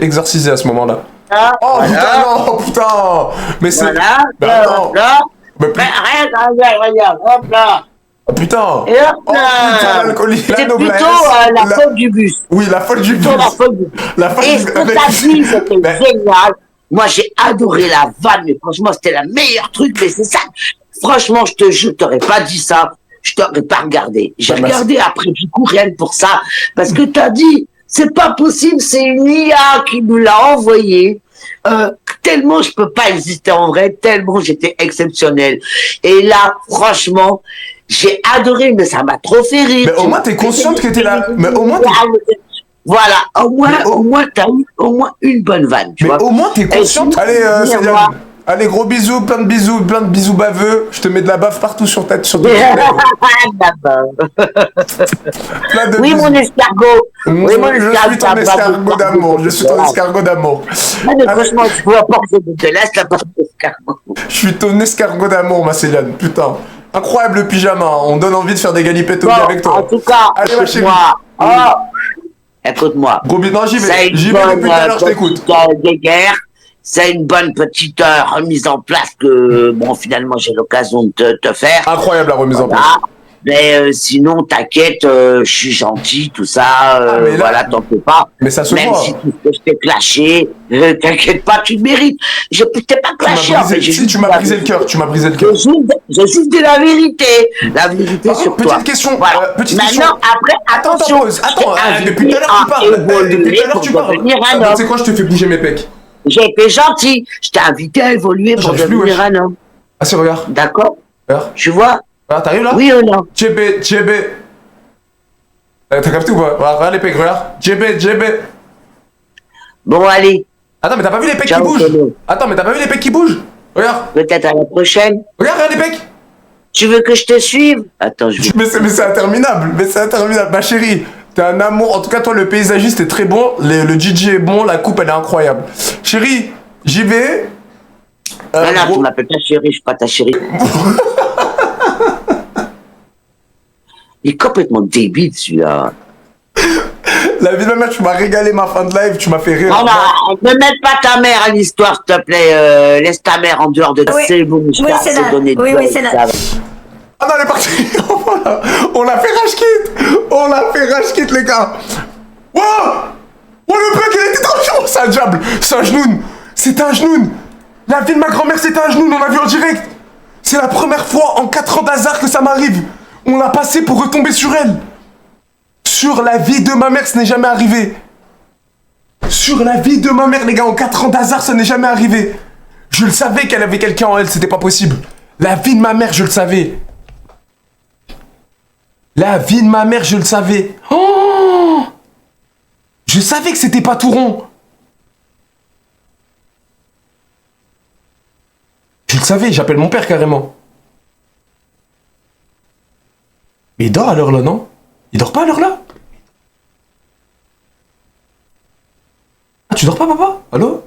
[SPEAKER 1] exorcisé à ce moment-là.
[SPEAKER 12] Voilà.
[SPEAKER 1] Oh
[SPEAKER 12] Voilà.
[SPEAKER 1] putain, non, putain. Mais c'est...
[SPEAKER 12] Voilà.
[SPEAKER 1] Bah, attends.
[SPEAKER 12] Là.
[SPEAKER 1] Mais
[SPEAKER 12] Regarde, hop là.
[SPEAKER 1] oh, putain.
[SPEAKER 12] Et hop
[SPEAKER 1] Oh
[SPEAKER 12] là.
[SPEAKER 1] putain, l'alcoolique,
[SPEAKER 12] C'est
[SPEAKER 1] la
[SPEAKER 12] plutôt
[SPEAKER 1] noblesse.
[SPEAKER 12] la faute du bus.
[SPEAKER 1] Oui, la faute du bus.
[SPEAKER 12] Plutôt la faute du bus.
[SPEAKER 1] La faute
[SPEAKER 12] Et
[SPEAKER 1] du
[SPEAKER 12] ce
[SPEAKER 1] bus.
[SPEAKER 12] que t'as dit, c'était génial. Moi, j'ai adoré la vanne, mais franchement, c'était la meilleure truc, mais c'est ça. Franchement, je te jure, je t'aurais pas dit ça. Je t'aurais pas regardé. J'ai regardé après, du coup, rien que pour ça. Parce que t'as dit, c'est pas possible, c'est une IA qui nous l'a envoyé. Tellement je peux pas exister en vrai, tellement j'étais exceptionnel. Et là, franchement, j'ai adoré, mais ça m'a trop fait rire.
[SPEAKER 1] Mais au moins, t'es consciente que t'es là. Mais au moins,
[SPEAKER 12] voilà, au moins, t'as eu au moins une bonne vanne, tu
[SPEAKER 1] mais
[SPEAKER 12] vois.
[SPEAKER 1] au moins, t'es consciente. Allez, Céline.
[SPEAKER 12] moi.
[SPEAKER 1] Allez, gros bisous, plein de bisous baveux. Je te mets de la bave partout sur ta tête, sur tes
[SPEAKER 12] Oui, mon escargot. Oui, mon
[SPEAKER 1] Je
[SPEAKER 12] escargot.
[SPEAKER 1] suis ton escargot d'amour. Je suis ton escargot d'amour.
[SPEAKER 12] Mais franchement, je vois pas que je te laisse la part d'escargot.
[SPEAKER 1] Je suis ton escargot d'amour, ma Céliane. Putain. Incroyable le pyjama. On donne envie de faire des galipettes au
[SPEAKER 12] Bon,
[SPEAKER 1] lit avec toi.
[SPEAKER 12] en tout cas,
[SPEAKER 1] allez, ma chérie.
[SPEAKER 12] Écoute-moi.
[SPEAKER 1] Gros bisous. Non, j'y vais. J'y vais depuis tout à l'heure, je t'écoute.
[SPEAKER 12] Guéguerre. C'est une bonne petite remise en place que, bon, finalement, j'ai l'occasion de te faire.
[SPEAKER 1] Incroyable la remise en place.
[SPEAKER 12] Mais sinon, t'inquiète, je suis gentil, tout ça,
[SPEAKER 1] mais là,
[SPEAKER 12] voilà, t'en fais pas.
[SPEAKER 1] Mais ça se
[SPEAKER 12] Même
[SPEAKER 1] voit.
[SPEAKER 12] si tout ce que je t'ai clashé, t'inquiète pas, tu le mérites. Je t'ai pas clashé, en fait.
[SPEAKER 1] Si, tu m'as brisé le cœur, tu m'as brisé le cœur.
[SPEAKER 12] Je suis de la vérité. La vérité sur toi.
[SPEAKER 1] Petite question,
[SPEAKER 12] voilà.
[SPEAKER 1] petite question.
[SPEAKER 12] Maintenant, après, attention.
[SPEAKER 1] Attends, depuis tout à l'heure, tu parles. Depuis tout à l'heure, tu parles. Tu sais quoi, je te fais bouger mes pecs.
[SPEAKER 12] J'ai été gentil. Je t'ai invité à évoluer pour devenir un homme.
[SPEAKER 1] Ah, c'est, regarde.
[SPEAKER 12] D'accord.
[SPEAKER 1] Regarde.
[SPEAKER 12] Tu vois.
[SPEAKER 1] Ah, t'arrives là?
[SPEAKER 12] Oui ou non?
[SPEAKER 1] JB. T'as capté ou pas? Regarde les pecs, regarde. JB.
[SPEAKER 12] Bon, allez.
[SPEAKER 1] Attends, mais t'as pas vu les pecs qui bougent? Attends, mais t'as pas vu les pecs qui bougent? Regarde.
[SPEAKER 12] Peut-être à la prochaine.
[SPEAKER 1] Regarde les pecs.
[SPEAKER 12] Tu veux que je te suive? Attends, je vais...
[SPEAKER 1] Mais c'est interminable. Ma chérie. T'es un amour. En tout cas, toi, le paysagiste est très bon. Le DJ est bon. La coupe, elle est incroyable. Chérie, j'y vais.
[SPEAKER 12] Non, tu m'appelles ta chérie, je suis pas ta chérie. Il est complètement débile, celui-là.
[SPEAKER 1] La vie de ma mère, tu m'as régalé ma fin de live, tu m'as fait rire.
[SPEAKER 12] Non, ne mets pas ta mère à l'histoire, s'il te plaît. Laisse ta mère en dehors de c'est bon, je t'ai donné de
[SPEAKER 9] c'est là.
[SPEAKER 1] Ah non, elle est partie. On l'a fait rage kit, les gars. Wow. Oh, le mec, il était trop chaud. C'est un diable. C'est un genoun. C'était un genoun. La vie de ma grand-mère, c'était un genoun. On l'a vu en direct. C'est la première fois en 4 ans d'hasard que ça m'arrive. On l'a passé pour retomber sur elle. Sur la vie de ma mère, ce n'est jamais arrivé. Sur la vie de ma mère, les gars, en 4 ans d'hasard, ça n'est jamais arrivé. Je le savais qu'elle avait quelqu'un en elle, c'était pas possible. La vie de ma mère, je le savais. La vie de ma mère, je le savais. Oh, je savais que c'était pas tout rond. Je le savais, j'appelle mon père carrément. Mais il dort à l'heure là, non? Il dort pas à l'heure là? Ah, tu dors pas, papa? Allô?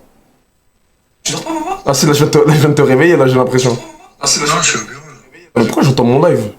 [SPEAKER 1] Tu dors pas, papa? Ah si, là je viens de te réveiller, là j'ai l'impression. Ah si, là je viens de te réveiller. Pourquoi j'entends mon live?